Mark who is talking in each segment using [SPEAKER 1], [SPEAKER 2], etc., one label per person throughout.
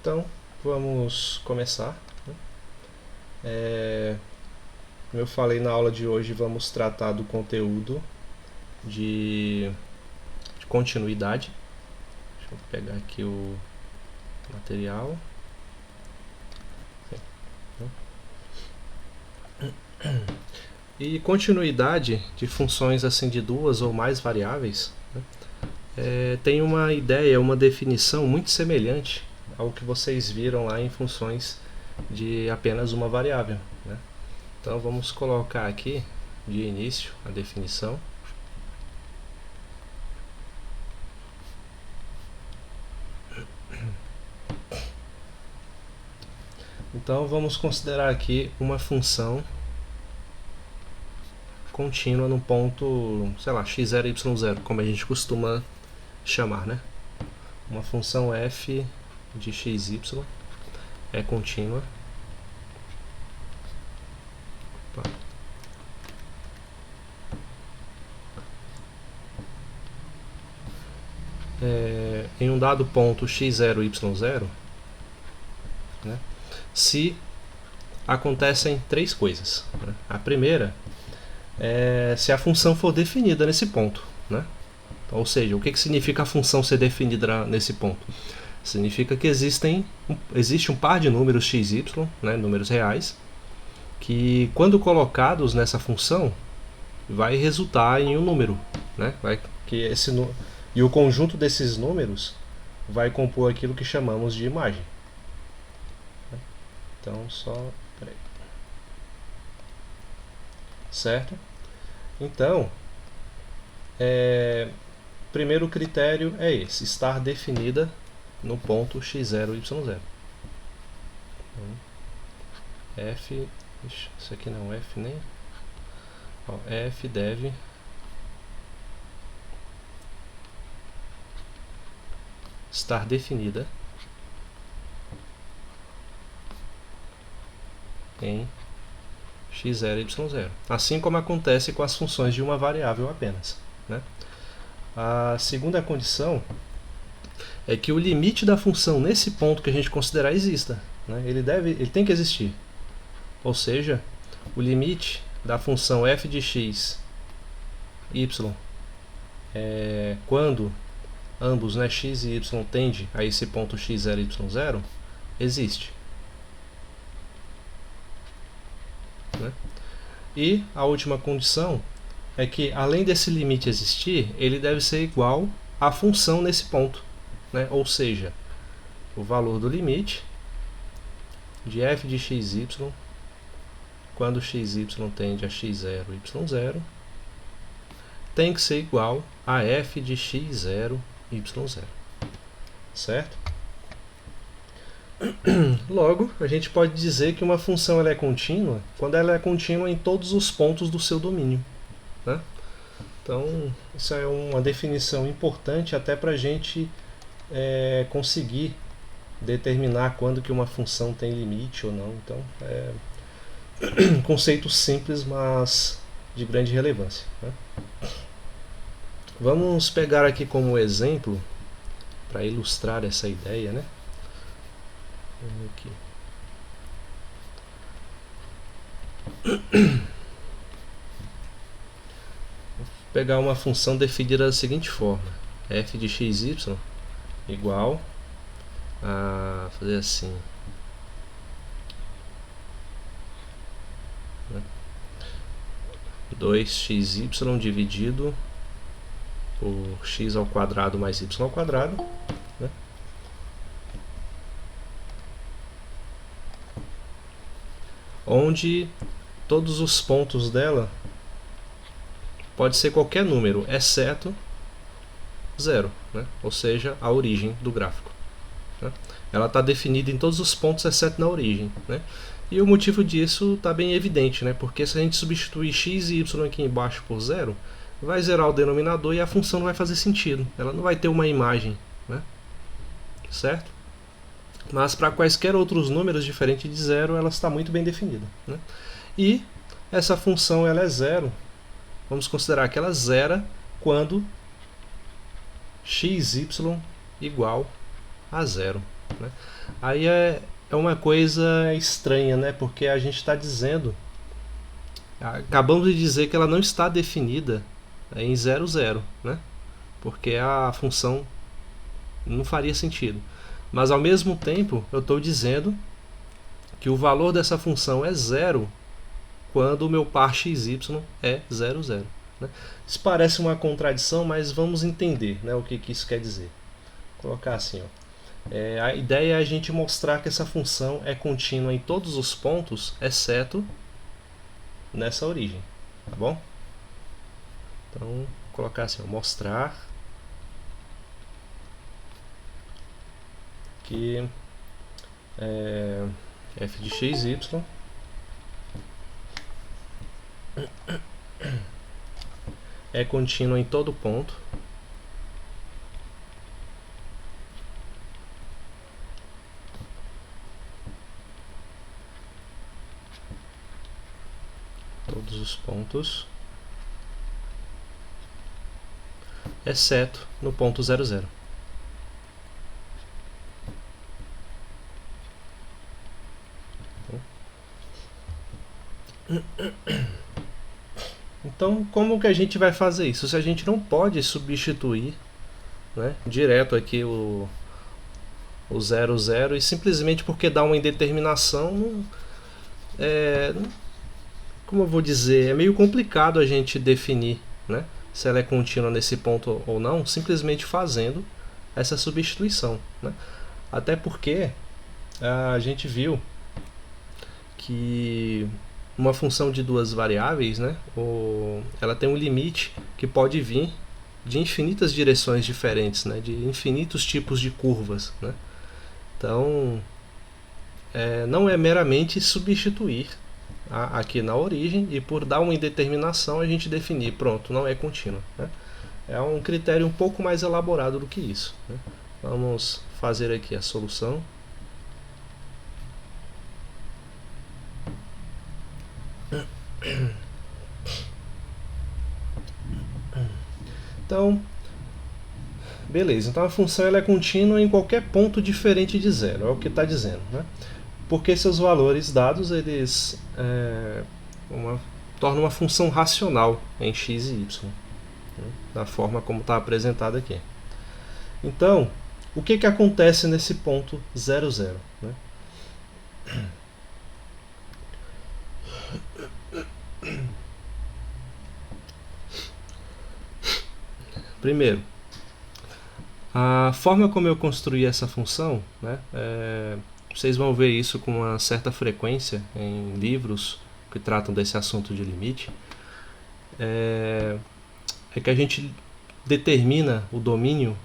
[SPEAKER 1] Então, vamos começar. Como eu falei na aula de hoje, vamos tratar do conteúdo de continuidade. Deixa eu pegar aqui o material. E continuidade de funções assim de duas ou mais variáveis, tem uma ideia, uma definição muito semelhante ao que vocês viram lá em funções de apenas uma variável, né? Então vamos colocar aqui de início a definição. Então vamos considerar aqui uma função contínua num ponto, sei lá, x0, y0, como a gente costuma chamar, né? Uma função f de x, y é contínua. Opa. Em um dado ponto x0, y0, né, se acontecem três coisas, né? A primeira é se a função for definida nesse ponto, né? Ou seja, o que significa a função ser definida nesse ponto? Significa que existe um par de números x, y, né, números reais, que quando colocados nessa função vai resultar em um número, né? E o conjunto desses números vai compor aquilo que chamamos de imagem. Então, peraí. Certo? Então, primeiro critério é esse, estar definida no ponto x0, y0. Então, f, isso aqui não é f nem, f deve estar definida em x0 e y0, assim como acontece com as funções de uma variável apenas, né? A segunda condição é que o limite da função nesse ponto que a gente considerar exista, né? Ele tem que existir, ou seja, o limite da função f de x, y, quando ambos, né, x e y, tendem a esse ponto x0 e y0, existe. Né? E a última condição é que, além desse limite existir, ele deve ser igual à função nesse ponto, né? Ou seja, o valor do limite de f de xy quando xy tende a x0 e y0 tem que ser igual a f de x0 e y0, certo? Logo, a gente pode dizer que uma função ela é contínua quando ela é contínua em todos os pontos do seu domínio, né? Então, isso é uma definição importante até para a gente conseguir determinar quando que uma função tem limite ou não. Então, é um conceito simples, mas de grande relevância, né? Vamos pegar aqui como exemplo, para ilustrar essa ideia, né? Aqui. Vou pegar uma função definida da seguinte forma: f de xy igual a fazer assim, né? 2xy dividido por x ao quadrado mais y ao quadrado, né? Onde todos os pontos dela pode ser qualquer número, exceto 0, né? Ou seja, a origem do gráfico, né? Ela está definida em todos os pontos, exceto na origem, né? E o motivo disso está bem evidente, né? Porque se a gente substituir x e y aqui embaixo por 0, vai zerar o denominador e a função não vai fazer sentido. Ela não vai ter uma imagem, né? Certo? Mas para quaisquer outros números diferentes de 0, ela está muito bem definida, né? E essa função ela é 0. Vamos considerar que ela zera quando xy igual a 0. né? Aí é uma coisa estranha, né? Porque a gente está dizendo, acabamos de dizer que ela não está definida em 0, 0, né? Porque a função não faria sentido. Mas ao mesmo tempo eu estou dizendo que o valor dessa função é 0 quando o meu par xy é 0, 0. Né? Isso parece uma contradição, mas vamos entender, né, o que isso quer dizer. Vou colocar assim, ó. A ideia é a gente mostrar que essa função é contínua em todos os pontos, exceto nessa origem, tá bom? Então, vou colocar assim, ó, mostrar que f de xy é contínua em todo ponto todos os pontos, exceto no ponto 0, 0. Então, como que a gente vai fazer isso? Se a gente não pode substituir, né, direto aqui o 0, 0 e simplesmente porque dá uma indeterminação, como eu vou dizer, é meio complicado a gente definir, né, se ela é contínua nesse ponto ou não, simplesmente fazendo essa substituição, né? Até porque a gente viu que uma função de duas variáveis, né, ela tem um limite que pode vir de infinitas direções diferentes, né, de infinitos tipos de curvas, né? Então, não é meramente substituir aqui na origem e por dar uma indeterminação a gente definir, pronto, não é contínua, né? É um critério um pouco mais elaborado do que isso, né? Vamos fazer aqui a solução. Então, beleza. Então a função ela é contínua em qualquer ponto diferente de 0, é o que está dizendo, né? Porque seus valores dados eles tornam uma função racional em x e y, né? Da forma como está apresentado aqui. Então, o que acontece nesse ponto 0, 0? Né? Primeiro, a forma como eu construí essa função, né, vocês vão ver isso com uma certa frequência em livros que tratam desse assunto de limite, é que a gente determina o domínio,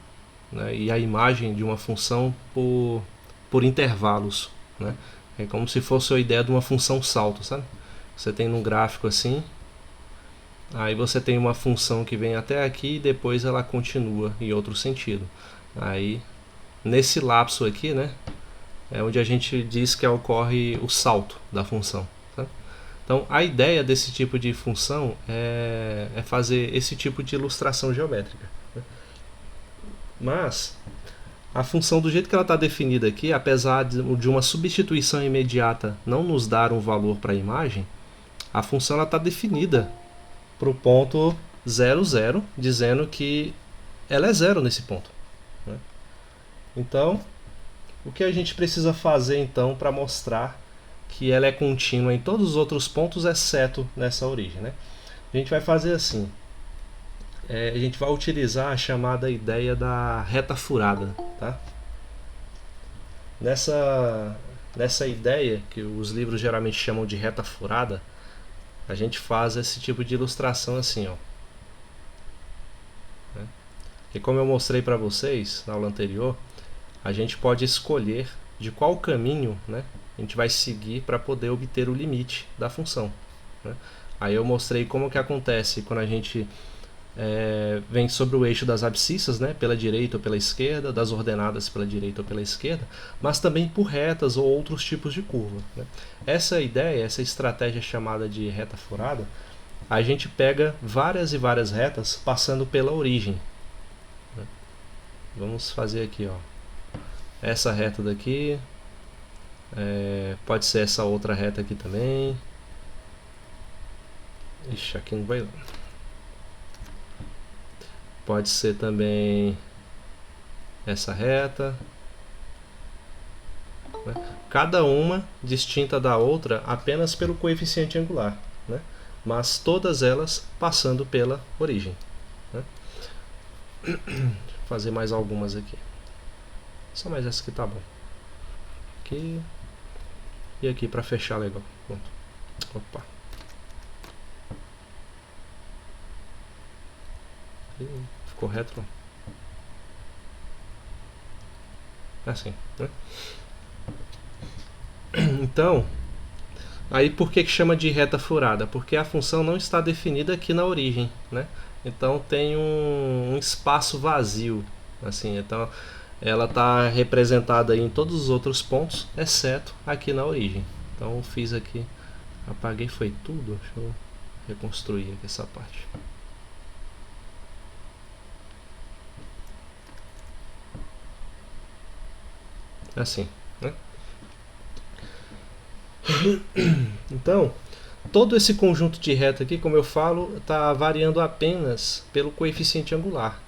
[SPEAKER 1] né, e a imagem de uma função por intervalos, né? É como se fosse a ideia de uma função salto, sabe? Você tem num gráfico assim, aí você tem uma função que vem até aqui e depois ela continua em outro sentido. Aí, nesse lapso aqui, né, é onde a gente diz que ocorre o salto da função. Tá? Então, a ideia desse tipo de função é fazer esse tipo de ilustração geométrica. Né? Mas, a função do jeito que ela está definida aqui, apesar de uma substituição imediata não nos dar um valor para a imagem, a função está definida para o ponto 0, 0, dizendo que ela é zero nesse ponto. Né? Então, o que a gente precisa fazer então para mostrar que ela é contínua em todos os outros pontos, exceto nessa origem? Né? A gente vai fazer assim. A gente vai utilizar a chamada ideia da reta furada. Tá? Nessa ideia, que os livros geralmente chamam de reta furada, a gente faz esse tipo de ilustração assim, ó. E como eu mostrei para vocês na aula anterior, a gente pode escolher de qual caminho, né, a gente vai seguir para poder obter o limite da função. Né? Aí eu mostrei como que acontece quando a gente vem sobre o eixo das abscissas, né, pela direita ou pela esquerda, das ordenadas pela direita ou pela esquerda, mas também por retas ou outros tipos de curva. Né? Essa ideia, essa estratégia chamada de reta furada, a gente pega várias e várias retas passando pela origem. Né? Vamos fazer aqui, ó. essa reta daqui, pode ser essa outra reta aqui também. Ixi, aqui não vai. Pode ser também essa reta, né? Cada uma distinta da outra apenas pelo coeficiente angular, né? Mas todas elas passando pela origem, né? Deixa eu fazer mais algumas aqui. Só mais essa que tá bom. Aqui e aqui para fechar legal. Pronto. Opa. Ficou reto. Assim, né? Então, aí por que chama de reta furada? Porque a função não está definida aqui na origem, né? Então tem um espaço vazio, assim. Então ela está representada em todos os outros pontos, exceto aqui na origem. Então fiz aqui, apaguei foi tudo. Deixa eu reconstruir aqui essa parte. Assim, né? Então, todo esse conjunto de reta aqui, como eu falo, está variando apenas pelo coeficiente angular.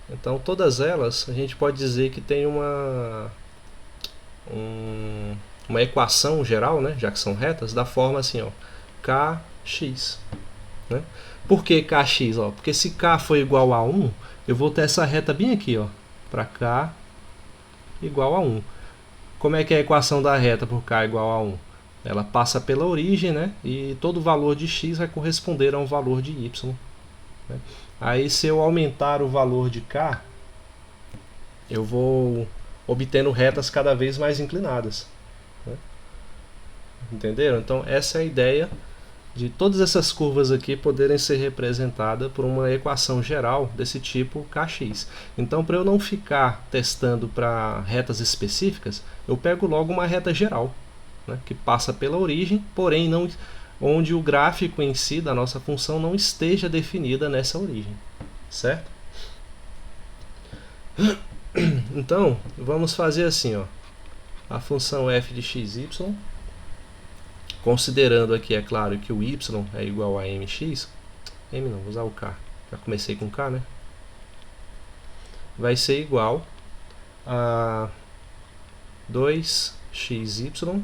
[SPEAKER 1] Então, todas elas, a gente pode dizer que tem uma equação geral, né, já que são retas, da forma assim, ó, kx. Né? Por que kx? Ó? Porque se k for igual a 1, eu vou ter essa reta bem aqui, ó, para k igual a 1. Como é que é a equação da reta por k igual a 1? Ela passa pela origem, né? E todo valor de x vai corresponder a um valor de y. Né? Aí, se eu aumentar o valor de k, eu vou obtendo retas cada vez mais inclinadas. Né? Entenderam? Então, essa é a ideia de todas essas curvas aqui poderem ser representadas por uma equação geral desse tipo kx. Então, para eu não ficar testando para retas específicas, eu pego logo uma reta geral, né, que passa pela origem, porém não, onde o gráfico em si da nossa função não esteja definida nessa origem, certo? Então, vamos fazer assim, ó, a função f de xy, considerando aqui, é claro, que o y é igual a mx, m não, vou usar o k, já comecei com k, né? Vai ser igual a 2xy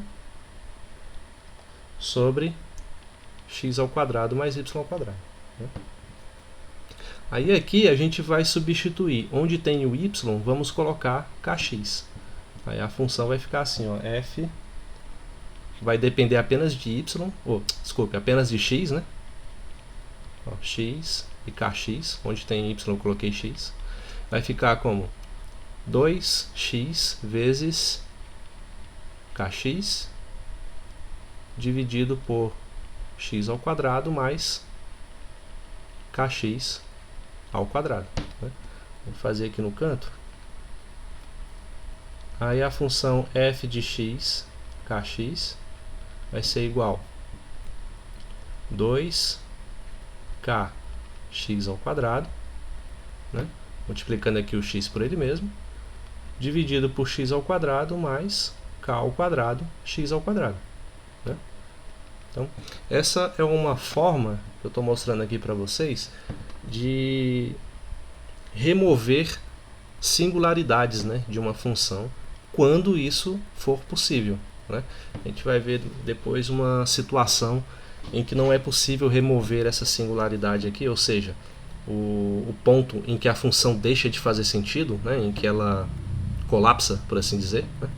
[SPEAKER 1] sobre x ao quadrado mais y ao quadrado. Né? Aí aqui a gente vai substituir, onde tem o y, vamos colocar kx. Aí a função vai ficar assim, ó, f vai depender apenas de y, desculpe, apenas de x, né? Ó, x e kx, onde tem y eu coloquei x. Vai ficar como 2x vezes kx dividido por x ao quadrado mais kx ao quadrado. Né? Vou fazer aqui no canto. Aí a função f de x, kx, vai ser igual a 2kx ao quadrado, né? Multiplicando aqui o x por ele mesmo, dividido por x ao quadrado mais k ao quadrado, x ao quadrado. Né? Então, essa é uma forma que eu estou mostrando aqui para vocês de remover singularidades, né, de uma função quando isso for possível. Né? A gente vai ver depois uma situação em que não é possível remover essa singularidade aqui, ou seja, o ponto em que a função deixa de fazer sentido, né, em que ela colapsa, por assim dizer, né?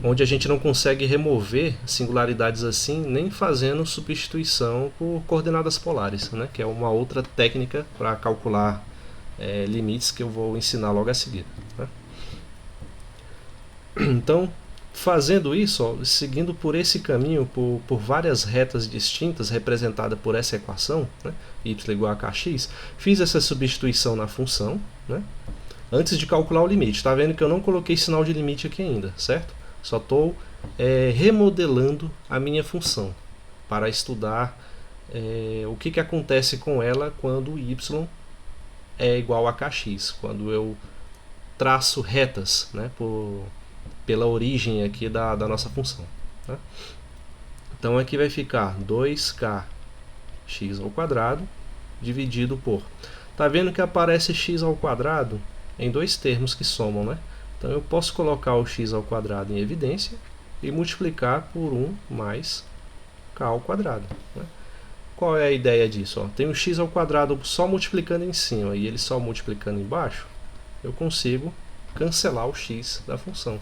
[SPEAKER 1] Onde a gente não consegue remover singularidades assim, nem fazendo substituição por coordenadas polares, né? Que é uma outra técnica para calcular limites que eu vou ensinar logo a seguir. Né? Então, fazendo isso, ó, seguindo por esse caminho, por várias retas distintas representadas por essa equação, né? Y igual a kx, fiz essa substituição na função, né? Antes de calcular o limite. Está vendo que eu não coloquei sinal de limite aqui ainda, certo? Só estou remodelando a minha função para estudar o que acontece com ela quando y é igual a kx, quando eu traço retas, né, pela origem aqui da nossa função. Tá? Então aqui vai ficar 2k x ao quadrado dividido por... Tá vendo que aparece x ao quadrado em dois termos que somam, né? Então eu posso colocar o x ao quadrado em evidência e multiplicar por 1 mais k ao quadrado. Né? Qual é a ideia disso? Ó, tem o x ao quadrado só multiplicando em cima e ele só multiplicando embaixo, eu consigo cancelar o x da função.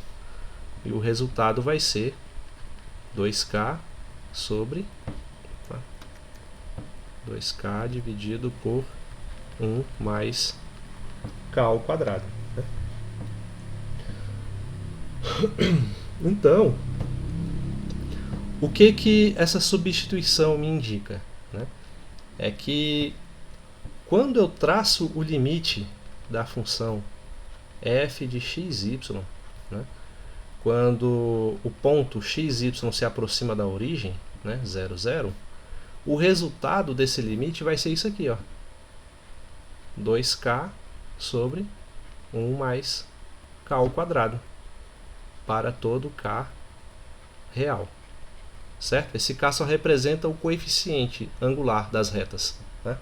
[SPEAKER 1] E o resultado vai ser 2k sobre 2k dividido por 1 mais k ao quadrado. Né? Então, o que essa substituição me indica? Né? É que quando eu traço o limite da função f de xy, né? Quando o ponto xy se aproxima da origem, né, 0, 0, o resultado desse limite vai ser isso aqui, ó, 2k sobre 1 mais k ao quadrado para todo k real. Certo? Esse k só representa o coeficiente angular das retas. Né?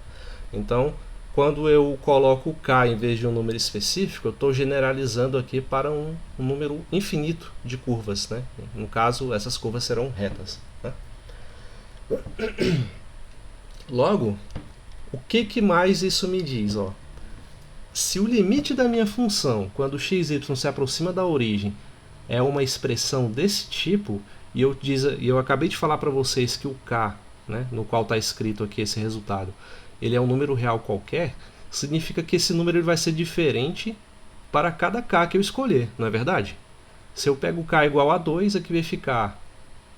[SPEAKER 1] Então, quando eu coloco o k em vez de um número específico, eu estou generalizando aqui para um número infinito de curvas. Né? No caso, essas curvas serão retas. Né? Logo, o que mais isso me diz? Ó? Se o limite da minha função, quando xy se aproxima da origem, é uma expressão desse tipo, e eu acabei de falar para vocês que o k, né, no qual está escrito aqui esse resultado, ele é um número real qualquer, significa que esse número ele vai ser diferente para cada k que eu escolher, não é verdade? Se eu pego k igual a 2, aqui vai ficar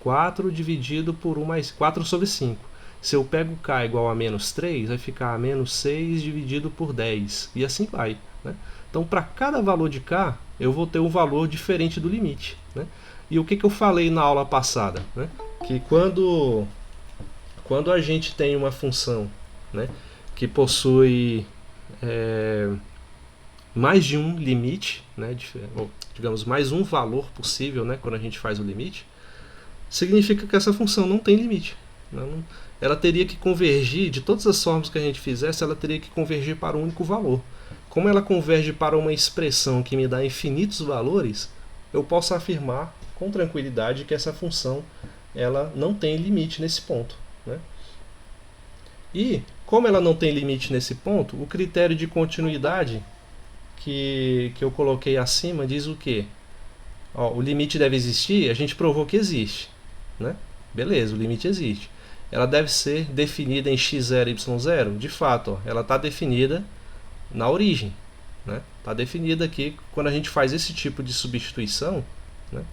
[SPEAKER 1] 4 dividido por 1 mais 4 sobre 5. Se eu pego k igual a menos 3, vai ficar menos 6 dividido por 10, e assim vai. Né? Então, para cada valor de k, eu vou ter um valor diferente do limite. Né? E o que eu falei na aula passada? Né? Que quando a gente tem uma função, né, que possui mais de um limite, né, ou, digamos, mais um valor possível, né, quando a gente faz o limite, significa que essa função não tem limite. Ela teria que convergir, de todas as formas que a gente fizesse, ela teria que convergir para um único valor. Como ela converge para uma expressão que me dá infinitos valores, eu posso afirmar com tranquilidade que essa função ela não tem limite nesse ponto. Né? E, como ela não tem limite nesse ponto, o critério de continuidade que eu coloquei acima diz o quê? Ó, o limite deve existir, a gente provou que existe. Né? Beleza, o limite existe. Ela deve ser definida em x0 e y0? De fato, ó, ela está definida na origem. Está definida aqui, quando a gente faz esse tipo de substituição, né,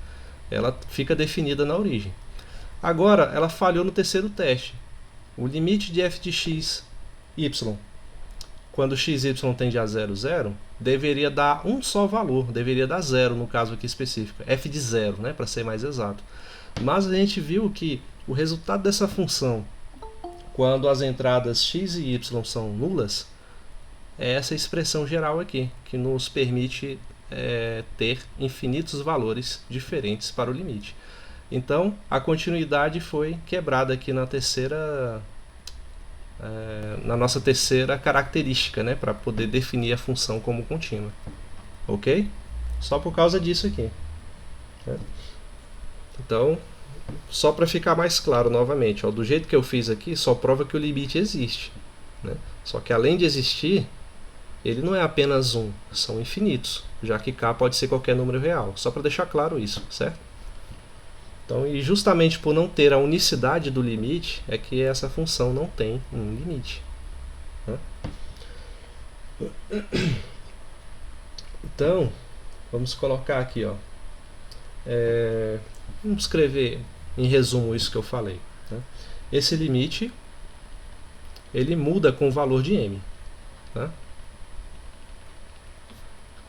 [SPEAKER 1] ela fica definida na origem. Agora, ela falhou no terceiro teste. O limite de f de x, y, quando xy tende a 0, 0, deveria dar um só valor, deveria dar 0 no caso aqui específico, f de 0, né, para ser mais exato. Mas a gente viu que o resultado dessa função, quando as entradas x e y são nulas, é essa expressão geral aqui, que nos permite ter infinitos valores diferentes para o limite. Então, a continuidade foi quebrada aqui na nossa terceira característica, né, para poder definir a função como contínua. Ok? Só por causa disso aqui. Né? Então, só para ficar mais claro novamente, ó, do jeito que eu fiz aqui, só prova que o limite existe. Né? Só que além de existir, ele não é apenas um, são infinitos, já que k pode ser qualquer número real. Só para deixar claro isso, certo? Então, e justamente por não ter a unicidade do limite, é que essa função não tem um limite. Né? Então, vamos colocar aqui, ó. Vamos escrever em resumo isso que eu falei. Né? Esse limite, ele muda com o valor de m. Tá?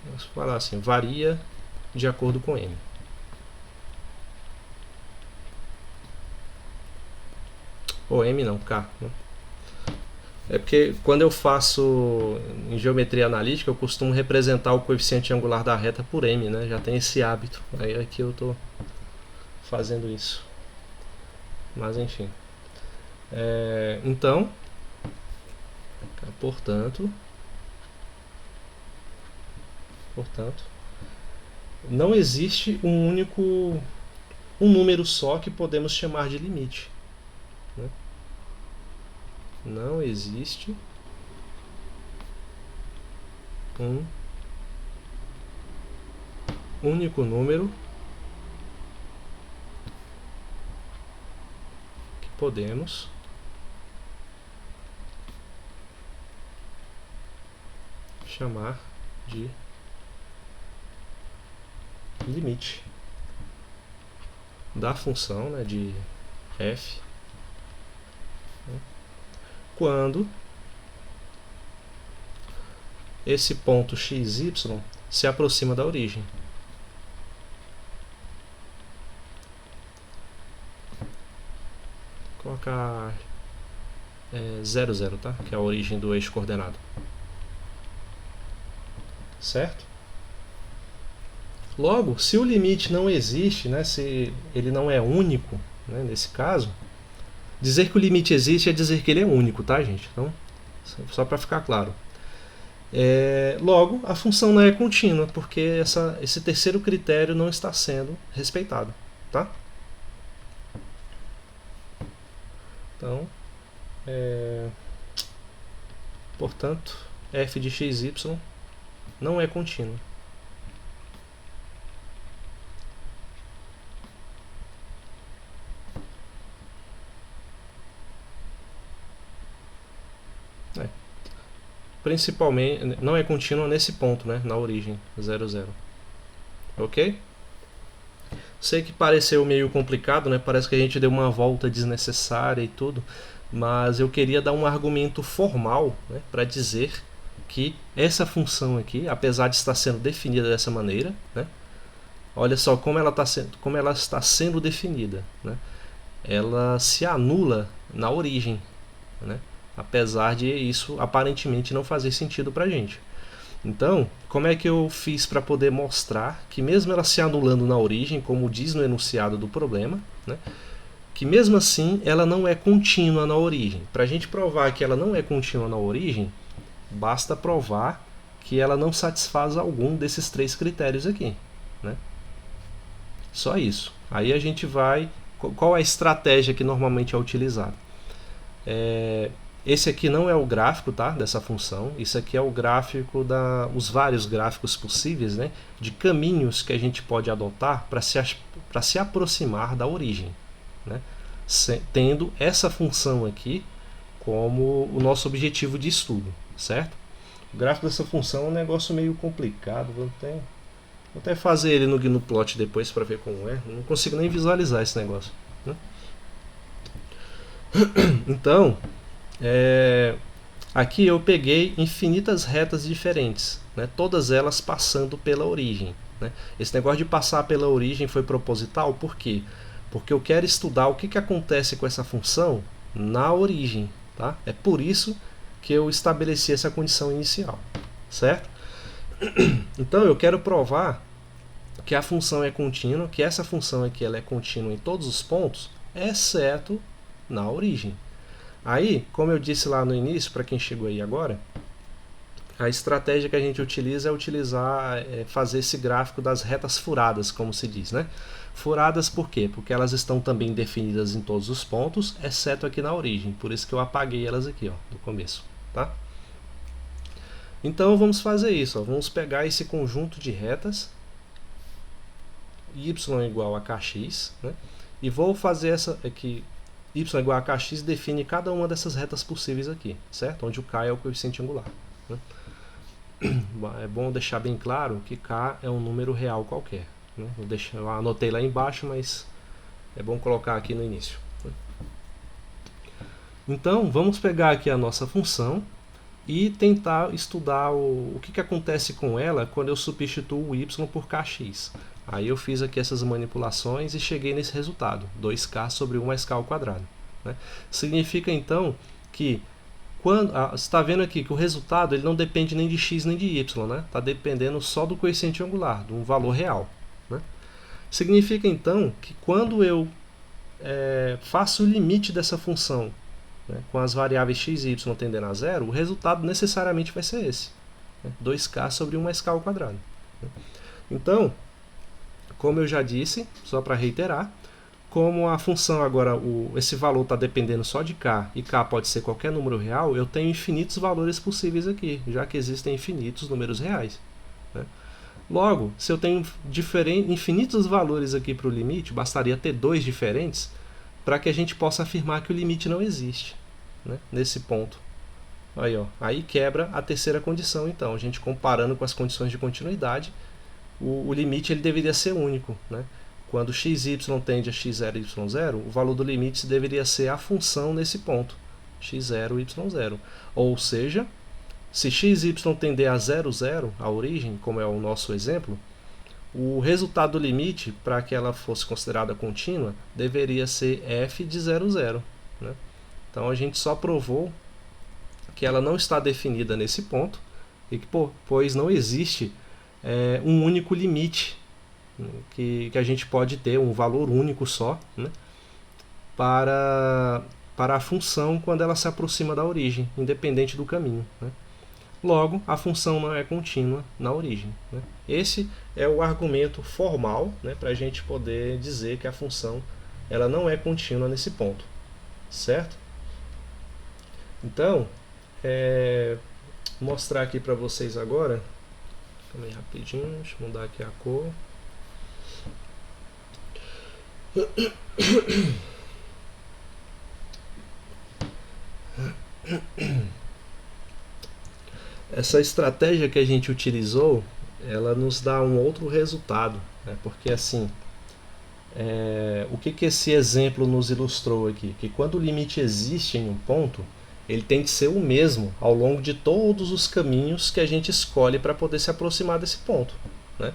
[SPEAKER 1] Vamos falar assim, varia de acordo com m. Ou m não, k. Né? É porque quando eu faço em geometria analítica, eu costumo representar o coeficiente angular da reta por m, né? Já tem esse hábito. Aí aqui eu estou fazendo isso. Mas enfim. Então, portanto, não existe um número só que podemos chamar de limite, né? Não existe um único número que podemos chamar de limite da função, né, de f, né, quando esse ponto xy se aproxima da origem. Vou colocar 0, 0, tá? Que é a origem do eixo coordenado. Certo? Logo, se o limite não existe, né, se ele não é único, né, nesse caso, dizer que o limite existe é dizer que ele é único, tá, gente? Então, só para ficar claro. Logo, a função não é contínua, porque esse terceiro critério não está sendo respeitado, tá? Então, portanto, f de xy não é contínua. Principalmente, não é contínua nesse ponto, né, na origem, 0, 0. Ok? Sei que pareceu meio complicado, né? Parece que a gente deu uma volta desnecessária e tudo, mas eu queria dar um argumento formal, né, para dizer que essa função aqui, apesar de estar sendo definida dessa maneira, né, olha só como ela está sendo definida, né, ela se anula na origem, né, apesar de isso aparentemente não fazer sentido para a gente. Então, como é que eu fiz para poder mostrar que mesmo ela se anulando na origem, como diz no enunciado do problema, né, que mesmo assim ela não é contínua na origem. Para a gente provar que ela não é contínua na origem, basta provar que ela não satisfaz algum desses três critérios aqui, né? Só isso. Aí a gente vai... Qual é a estratégia que normalmente é utilizada? Esse aqui não é o gráfico, tá, dessa função. Isso aqui é o gráfico os vários gráficos possíveis, né, de caminhos que a gente pode adotar para se aproximar da origem, né, tendo essa função aqui como o nosso objetivo de estudo, certo? O gráfico dessa função é um negócio meio complicado. Vou até fazer ele no Gnuplot depois para ver como é. Não consigo nem visualizar esse negócio, né? Então, aqui eu peguei infinitas retas diferentes, né, todas elas passando pela origem, né? Esse negócio de passar pela origem foi proposital, por quê? Porque eu quero estudar o que acontece com essa função na origem, tá? É por isso que eu estabeleci essa condição inicial, certo? Então eu quero provar que a função é contínua, que essa função aqui ela é contínua em todos os pontos, exceto na origem. Aí, como eu disse lá no início, para quem chegou aí agora, a estratégia que a gente utiliza é fazer esse gráfico das retas furadas, como se diz, né? Furadas por quê? Porque elas estão também definidas em todos os pontos, exceto aqui na origem. Por isso que eu apaguei elas aqui, ó, no começo, tá? Então vamos fazer isso, ó. Vamos pegar esse conjunto de retas y igual a kx, né? E vou fazer essa aqui, y igual a kx define cada uma dessas retas possíveis aqui, certo? Onde o k é o coeficiente angular, né? É bom deixar bem claro que k é um número real qualquer, né? Eu anotei lá embaixo, mas é bom colocar aqui no início, né? Então vamos pegar aqui a nossa função e tentar estudar o que acontece com ela quando eu substituo o y por kx. Aí eu fiz aqui essas manipulações e cheguei nesse resultado, 2k sobre 1 mais k ao quadrado, né? Significa então que você está vendo aqui que o resultado ele não depende nem de x nem de y, né? Está dependendo só do coeficiente angular, de um valor real. Né? Significa então que quando eu faço o limite dessa função, né, com as variáveis x e y tendendo a zero, o resultado necessariamente vai ser esse, né? 2k sobre 1 mais k ao quadrado. Né? Então, como eu já disse, só para reiterar, como a função agora, esse valor está dependendo só de k, e k pode ser qualquer número real, eu tenho infinitos valores possíveis aqui, já que existem infinitos números reais. Né? Logo, se eu tenho infinitos valores aqui para o limite, bastaria ter 2 diferentes para que a gente possa afirmar que o limite não existe, né? Nesse ponto. Aí, ó, aí quebra a terceira condição, então. A gente comparando com as condições de continuidade, o limite ele deveria ser único, né? Quando xy tende a x0 e y0, o valor do limite deveria ser a função nesse ponto, x0 e y0. Ou seja, se xy tender a 0, 0, a origem, como é o nosso exemplo, o resultado do limite, para que ela fosse considerada contínua, deveria ser f de 0, 0. Né? Então a gente só provou que ela não está definida nesse ponto, e que, pois não existe um único limite que a gente pode ter, um valor único só, né, para a função quando ela se aproxima da origem, independente do caminho. Né. Logo, a função não é contínua na origem. Né. Esse é o argumento formal, né, para a gente poder dizer que a função ela não é contínua nesse ponto. Certo? Então, vou mostrar aqui para vocês agora. Calma aí rapidinho, deixa eu mudar aqui a cor. Essa estratégia que a gente utilizou, ela nos dá um outro resultado, né? Porque assim, o que esse exemplo nos ilustrou aqui? Que quando o limite existe em um ponto, ele tem que ser o mesmo ao longo de todos os caminhos que a gente escolhe para poder se aproximar desse ponto. Né?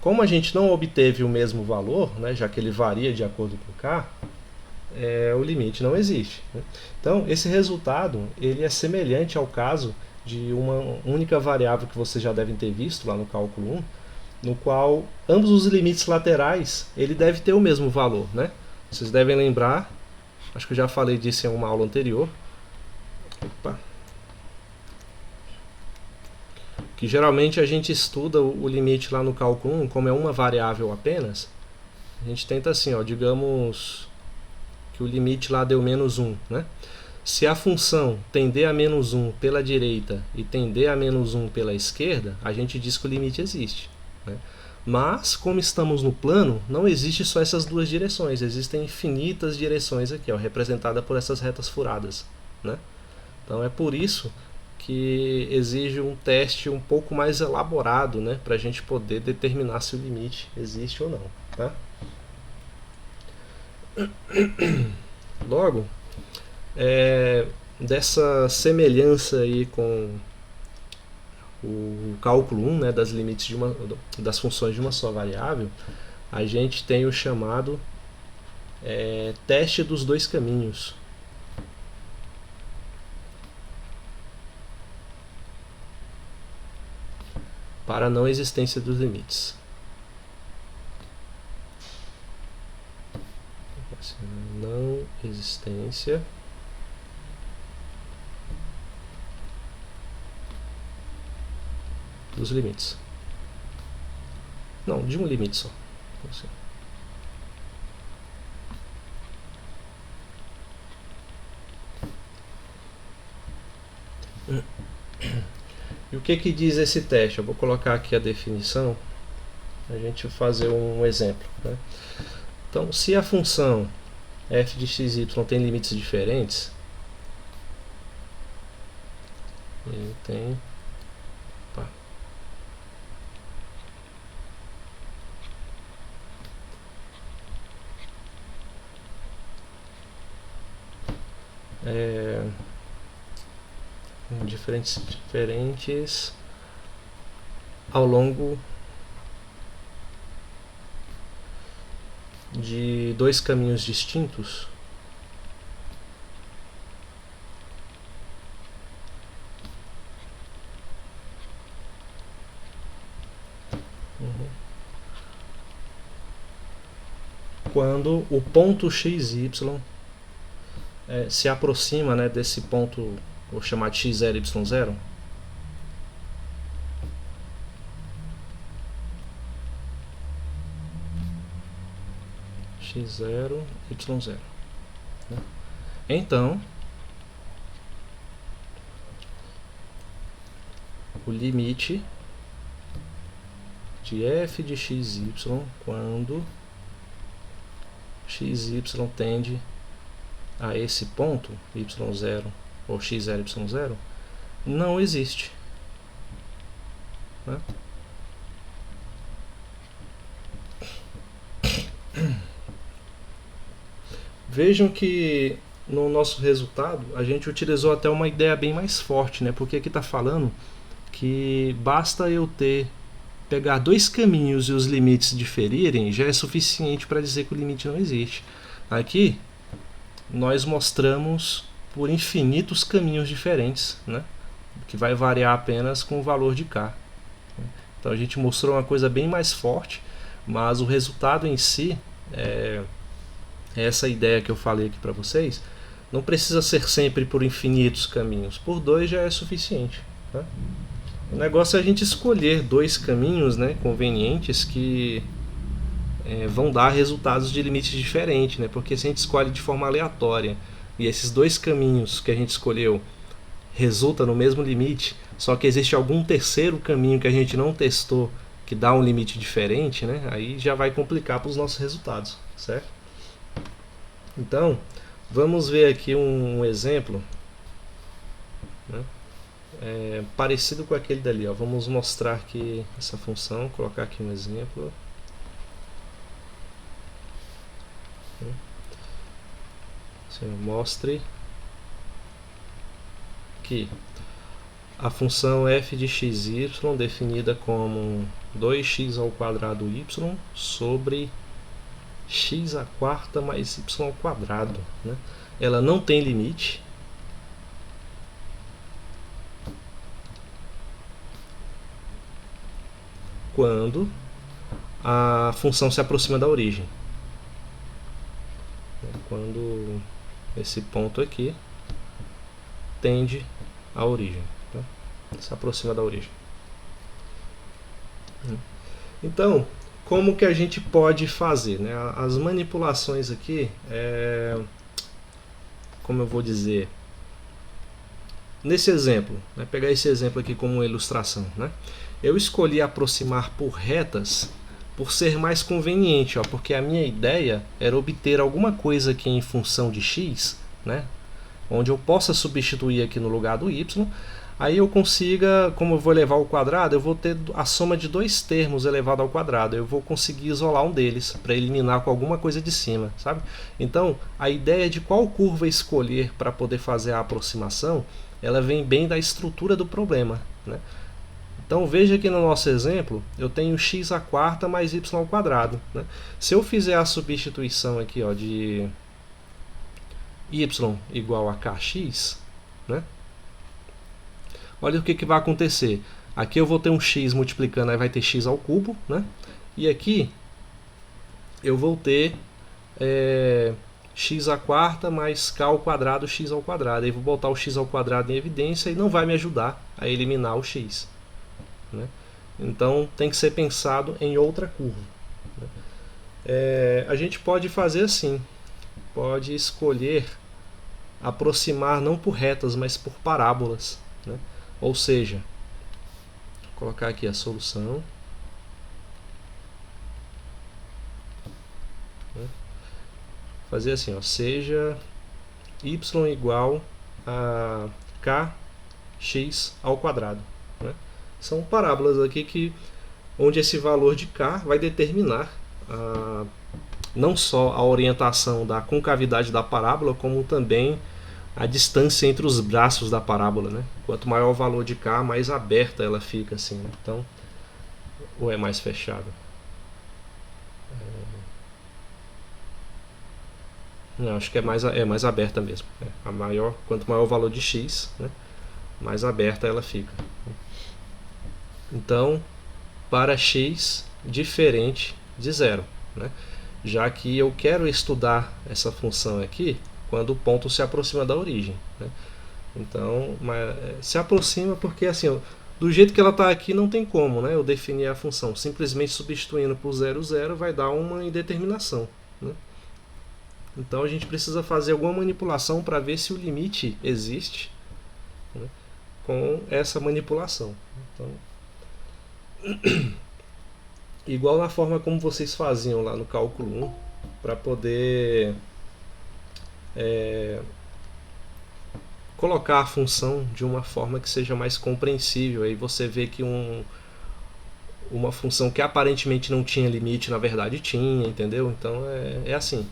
[SPEAKER 1] Como a gente não obteve o mesmo valor, né, já que ele varia de acordo com k, o limite não existe. Né? Então, esse resultado ele é semelhante ao caso de uma única variável que vocês já devem ter visto lá no cálculo 1, no qual ambos os limites laterais ele deve ter o mesmo valor. Né? Vocês devem lembrar, acho que eu já falei disso em uma aula anterior, que geralmente a gente estuda o limite lá no cálculo 1, como é uma variável apenas, a gente tenta assim, ó, digamos que o limite lá deu menos 1, né? Se a função tender a menos 1 pela direita e tender a menos 1 pela esquerda, a gente diz que o limite existe. Né? Mas, como estamos no plano, não existe só essas duas direções, existem infinitas direções aqui, ó, representadas por essas retas furadas. Né? Então é por isso que exige um teste um pouco mais elaborado, né, para a gente poder determinar se o limite existe ou não. Tá? Logo, dessa semelhança aí com o cálculo 1, né, das limites das funções de uma só variável, a gente tem o chamado teste dos dois caminhos. Para a não existência dos limites. Não existência dos limites. Não, de um limite só. Assim. E o que diz esse teste? Eu vou colocar aqui a definição, a gente fazer um exemplo. Né? Então, se a função f de xy tem limites diferentes, ele tem... diferentes ao longo de dois caminhos distintos, quando o ponto xy se aproxima, né, desse ponto, vou chamar de x0, y0. x0, y0. Né? Então, o limite de f de xy quando xy tende a esse ponto, y0 ou x0, y0, não existe. Né? Vejam que no nosso resultado a gente utilizou até uma ideia bem mais forte, né? Porque aqui está falando que basta eu pegar dois caminhos e os limites diferirem, já é suficiente para dizer que o limite não existe. Aqui nós mostramos por infinitos caminhos diferentes, né? Que vai variar apenas com o valor de k. Então a gente mostrou uma coisa bem mais forte, mas o resultado em si, essa ideia que eu falei aqui para vocês, não precisa ser sempre por infinitos caminhos, por dois já é suficiente. Né? O negócio é a gente escolher dois caminhos, né, convenientes que vão dar resultados de limites diferentes, né? Porque se a gente escolhe de forma aleatória e esses dois caminhos que a gente escolheu resultam no mesmo limite, só que existe algum terceiro caminho que a gente não testou que dá um limite diferente, né? Aí já vai complicar para os nossos resultados, certo? Então, vamos ver aqui um exemplo, né? Parecido com aquele dali, ó. Vamos mostrar aqui essa função, colocar aqui um exemplo. Mostre que a função f de xy definida como 2x ao quadrado y sobre x à quarta mais y ao quadrado, né? Ela não tem limite. Quando a função se aproxima da origem. Quando esse ponto aqui tende à origem, tá? Se aproxima da origem. Então, como que a gente pode fazer, né? As manipulações aqui, como eu vou dizer, nesse exemplo, né? Pegar esse exemplo aqui como uma ilustração, né? Eu escolhi aproximar por retas por ser mais conveniente, ó, porque a minha ideia era obter alguma coisa aqui em função de x, né, onde eu possa substituir aqui no lugar do y, aí eu consiga, como eu vou elevar ao quadrado, eu vou ter a soma de dois termos elevado ao quadrado, eu vou conseguir isolar um deles para eliminar com alguma coisa de cima, sabe? Então, a ideia de qual curva escolher para poder fazer a aproximação, ela vem bem da estrutura do problema, né? Então veja que no nosso exemplo eu tenho x à quarta mais y ao quadrado, né? Se eu fizer a substituição aqui, ó, de y igual a kx, né? Olha o que vai acontecer. Aqui eu vou ter um x multiplicando, aí vai ter x ao cubo, né? E aqui eu vou ter x à quarta mais k ao quadrado, x ao quadrado. Aí vou botar o x ao quadrado em evidência e não vai me ajudar a eliminar o x. Né? Então tem que ser pensado em outra curva. A gente pode fazer assim, pode escolher aproximar não por retas, mas por parábolas, né? Ou seja, vou colocar aqui a solução, né? Fazer assim, ó, seja y igual a kx ao quadrado, né? São parábolas aqui onde esse valor de k vai determinar não só a orientação da concavidade da parábola, como também a distância entre os braços da parábola, né? Quanto maior o valor de k, mais aberta ela fica, assim, né? Então, ou é mais fechada? Não, acho que é mais aberta mesmo. Quanto maior o valor de x, né, mais aberta ela fica. Então, para x diferente de zero, né? já que eu quero estudar essa função aqui quando o ponto se aproxima da origem, né? Então, se aproxima porque assim, do jeito que ela está aqui não tem como, né, eu definir a função. Simplesmente substituindo por 0, 0 vai dar uma indeterminação, né? Então a gente precisa fazer alguma manipulação para ver se o limite existe, né, com essa manipulação. Então, igual na forma como vocês faziam lá no cálculo 1, para poder colocar a função de uma forma que seja mais compreensível. Aí você vê que uma função que aparentemente não tinha limite, na verdade tinha, entendeu? Então é assim.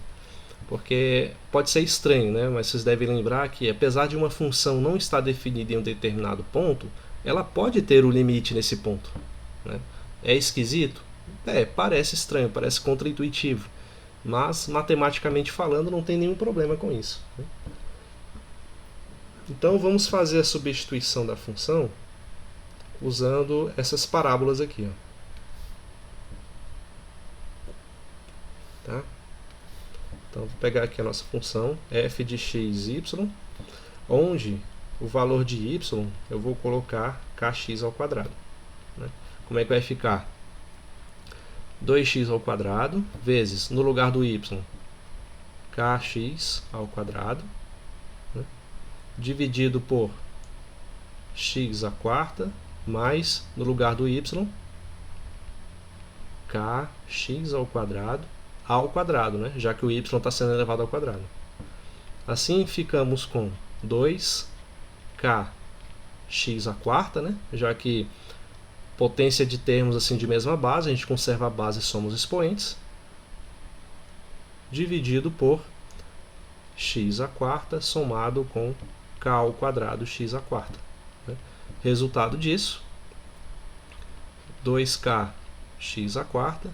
[SPEAKER 1] Porque pode ser estranho, né? Mas vocês devem lembrar que, apesar de uma função não estar definida em um determinado ponto, ela pode ter o limite nesse ponto, né? É esquisito? Parece estranho, parece contraintuitivo. Mas, matematicamente falando, não tem nenhum problema com isso, né? Então, vamos fazer a substituição da função usando essas parábolas aqui, ó. Tá? Então, vou pegar aqui a nossa função f de x, y, onde o valor de y eu vou colocar kx ao quadrado, né? Como é que vai ficar? 2x ao quadrado vezes, no lugar do y, kx ao quadrado, né, dividido por x à quarta, mais, no lugar do y, kx ao quadrado, né, já que o y está sendo elevado ao quadrado. Assim ficamos com 2kx à quarta, né, já que potência de termos assim de mesma base, a gente conserva a base e somos expoentes, dividido por x à quarta somado com k ao quadrado x à quarta, né? Resultado disso, 2k x à quarta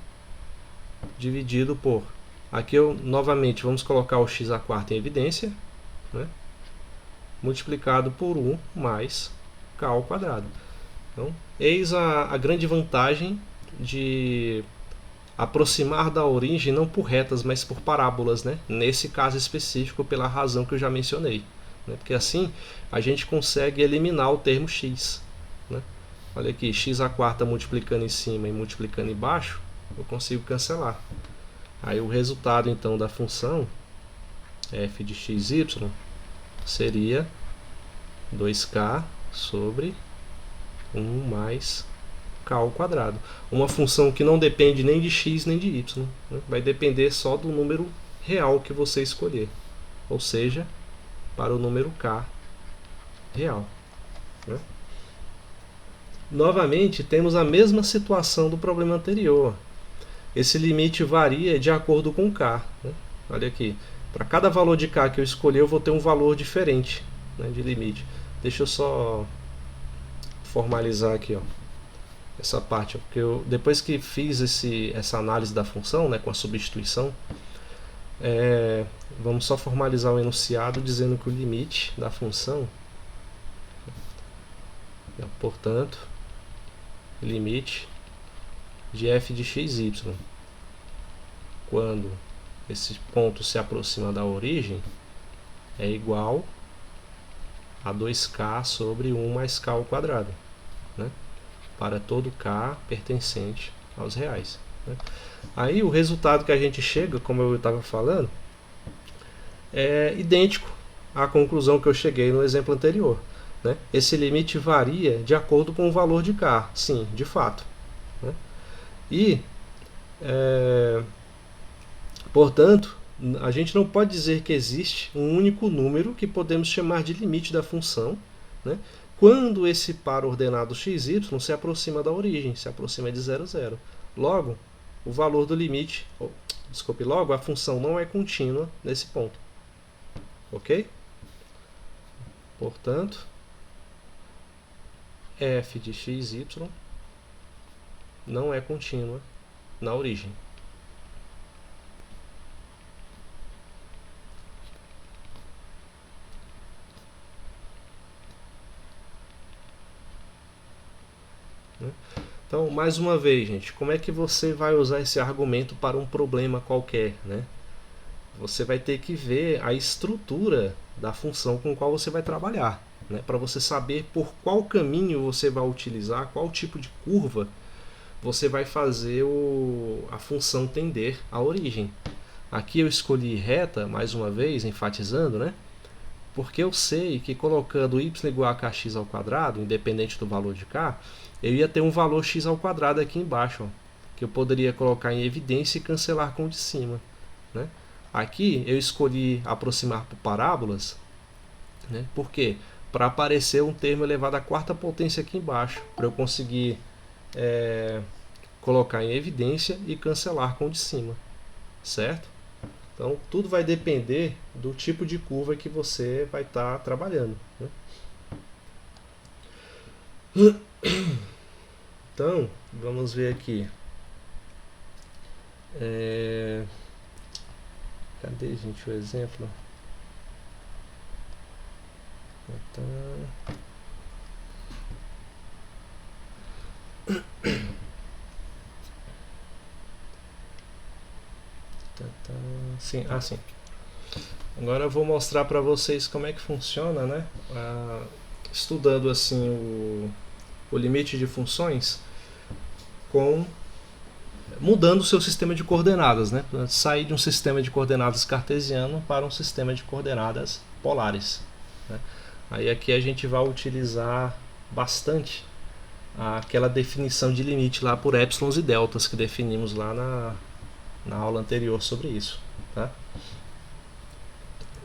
[SPEAKER 1] dividido por, aqui eu novamente vamos colocar o x à quarta em evidência, né, multiplicado por 1 mais k ao quadrado. Então, eis a grande vantagem de aproximar da origem não por retas, mas por parábolas, né? Nesse caso específico, pela razão que eu já mencionei, né? Porque assim a gente consegue eliminar o termo x, né? Olha aqui, x à quarta multiplicando em cima e multiplicando embaixo, eu consigo cancelar. Aí o resultado então da função f de xy seria 2k sobre 1 mais k ao quadrado. Uma função que não depende nem de x nem de y, né? Vai depender só do número real que você escolher, ou seja, para o número k real, né? Novamente, temos a mesma situação do problema anterior. Esse limite varia de acordo com k, né? Olha aqui, para cada valor de k que eu escolher, eu vou ter um valor diferente, né, de limite. Deixa eu só formalizar aqui, ó, essa parte, porque eu, depois que fiz essa análise da função, né, com a substituição, vamos só formalizar o enunciado dizendo que o limite da função, portanto, limite de f de xy, quando esse ponto se aproxima da origem, é igual a 2k sobre 1 mais k ao quadrado, né, para todo k pertencente aos reais, né? Aí o resultado que a gente chega, como eu estava falando, é idêntico à conclusão que eu cheguei no exemplo anterior, né? Esse limite varia de acordo com o valor de k, sim, de fato, né? E, portanto, a gente não pode dizer que existe um único número que podemos chamar de limite da função, né, quando esse par ordenado xy se aproxima da origem, se aproxima de 0, 0. Logo, o valor do limite, logo a função não é contínua nesse ponto. Ok? Portanto, f de xy não é contínua na origem. Então, mais uma vez, gente, como é que você vai usar esse argumento para um problema qualquer, né? Você vai ter que ver a estrutura da função com qual você vai trabalhar, né? Para você saber por qual caminho você vai utilizar, qual tipo de curva você vai fazer a função tender à origem. Aqui eu escolhi reta, mais uma vez, enfatizando, né? Porque eu sei que colocando y igual a kx ao quadrado, independente do valor de k, eu ia ter um valor x ao quadrado aqui embaixo, ó, que eu poderia colocar em evidência e cancelar com o de cima, né? Aqui eu escolhi aproximar por parábolas, né? Por quê? Para aparecer um termo elevado à quarta potência aqui embaixo, para eu conseguir colocar em evidência e cancelar com o de cima, certo? Então, tudo vai depender do tipo de curva que você vai estar trabalhando, né? Então, vamos ver aqui. Cadê, gente, o exemplo? Sim, sim. Agora eu vou mostrar para vocês como é que funciona, né? Estudando assim o limite de funções mudando o seu sistema de coordenadas, né? Sair de um sistema de coordenadas cartesiano para um sistema de coordenadas polares, né? Aí aqui a gente vai utilizar bastante aquela definição de limite lá por épsilons e deltas que definimos lá na aula anterior sobre isso, tá?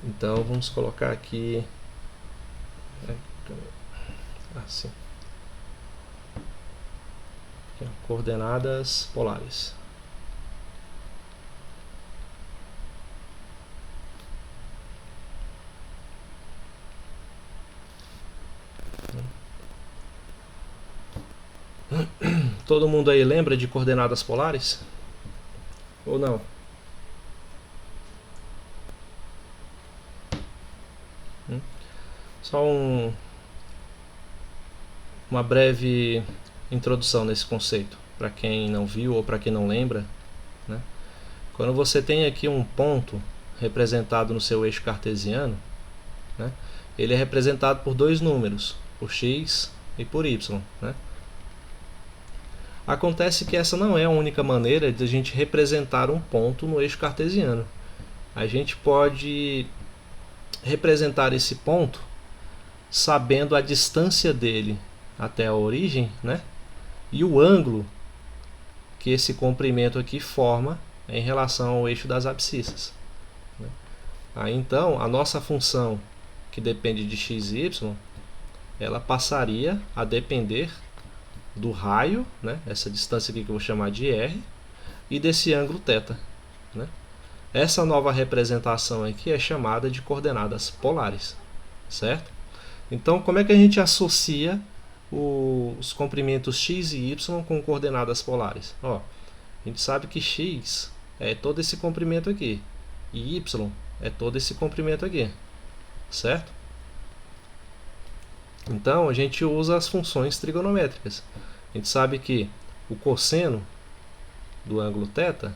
[SPEAKER 1] Então vamos colocar aqui assim, coordenadas polares. Todo mundo aí lembra de coordenadas polares? Ou não? Só uma breve introdução nesse conceito, para quem não viu ou para quem não lembra, né? Quando você tem aqui um ponto representado no seu eixo cartesiano, né, ele é representado por dois números, por x e por y, né? Acontece que essa não é a única maneira de a gente representar um ponto no eixo cartesiano. A gente pode representar esse ponto sabendo a distância dele até a origem, né? E o ângulo que esse comprimento aqui forma em relação ao eixo das abscissas, né? Aí então a nossa função que depende de x e y, ela passaria a depender do raio, né? Essa distância aqui que eu vou chamar de r, e desse ângulo θ, né? Essa nova representação aqui é chamada de coordenadas polares, certo? Então, como é que a gente associa os comprimentos x e y com coordenadas polares? Ó, a gente sabe que x é todo esse comprimento aqui e y é todo esse comprimento aqui, certo? Então, a gente usa as funções trigonométricas. A gente sabe que o cosseno do ângulo θ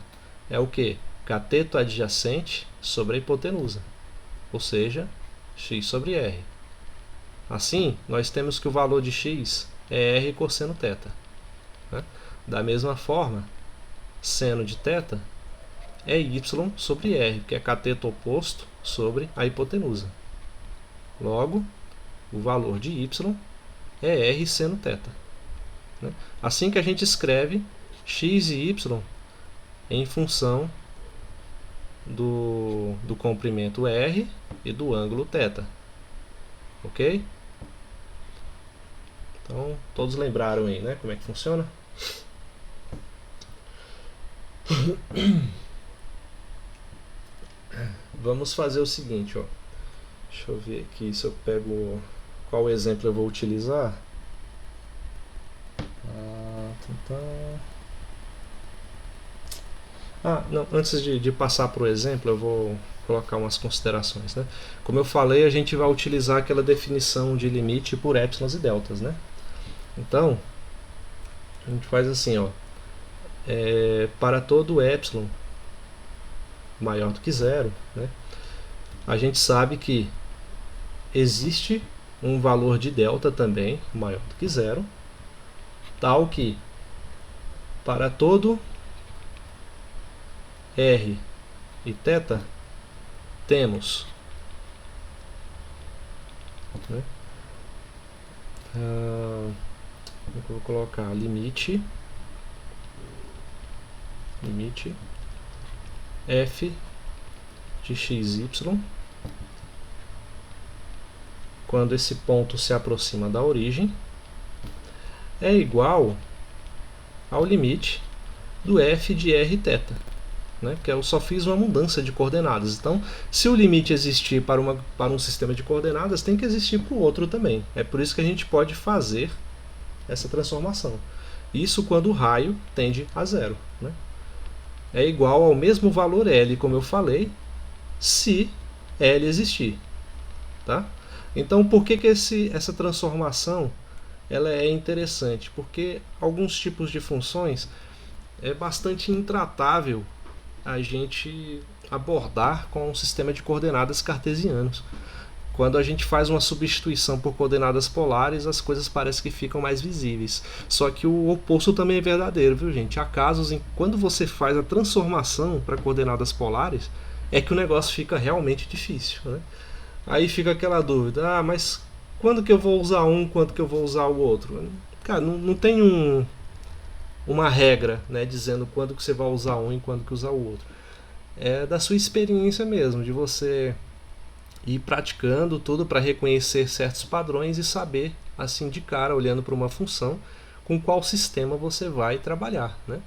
[SPEAKER 1] é o que? Cateto adjacente sobre a hipotenusa, ou seja, x sobre r. Assim, nós temos que o valor de x é r cosseno θ, né? Da mesma forma, seno de θ é y sobre r, que é cateto oposto sobre a hipotenusa. Logo, o valor de y é r seno θ, né? Assim que a gente escreve x e y em função do comprimento r e do ângulo θ, ok? Então, todos lembraram aí, né, como é que funciona? Vamos fazer o seguinte, ó. Deixa eu ver aqui se eu pego qual exemplo eu vou utilizar. Não, antes de passar para o exemplo, eu vou colocar umas considerações, né? Como eu falei, a gente vai utilizar aquela definição de limite por épsilons e deltas, né? Então, a gente faz assim, ó, para todo epsilon maior do que zero, né, a gente sabe que existe um valor de delta também maior do que zero, tal que para todo r e θ temos, né, eu vou colocar limite f de xy quando esse ponto se aproxima da origem é igual ao limite do f de r e θ, né? Porque eu só fiz uma mudança de coordenadas. Então, se o limite existir para um sistema de coordenadas, tem que existir para o outro também. É por isso que a gente pode fazer essa transformação. Isso quando o raio tende a zero, né? É igual ao mesmo valor L, como eu falei, se L existir. Tá? Então, por que essa transformação ela é interessante? Porque alguns tipos de funções é bastante intratável a gente abordar com um sistema de coordenadas cartesianos. Quando a gente faz uma substituição por coordenadas polares, as coisas parecem que ficam mais visíveis. Só que o oposto também é verdadeiro, viu, gente? Há casos em que quando você faz a transformação para coordenadas polares, é que o negócio fica realmente difícil, né? Aí fica aquela dúvida, mas quando que eu vou usar um, quando que eu vou usar o outro? Cara, não tem uma regra, né, dizendo quando que você vai usar um e quando que usar o outro. É da sua experiência mesmo, de você ir praticando tudo para reconhecer certos padrões e saber, assim de cara, olhando para uma função, com qual sistema você vai trabalhar, né?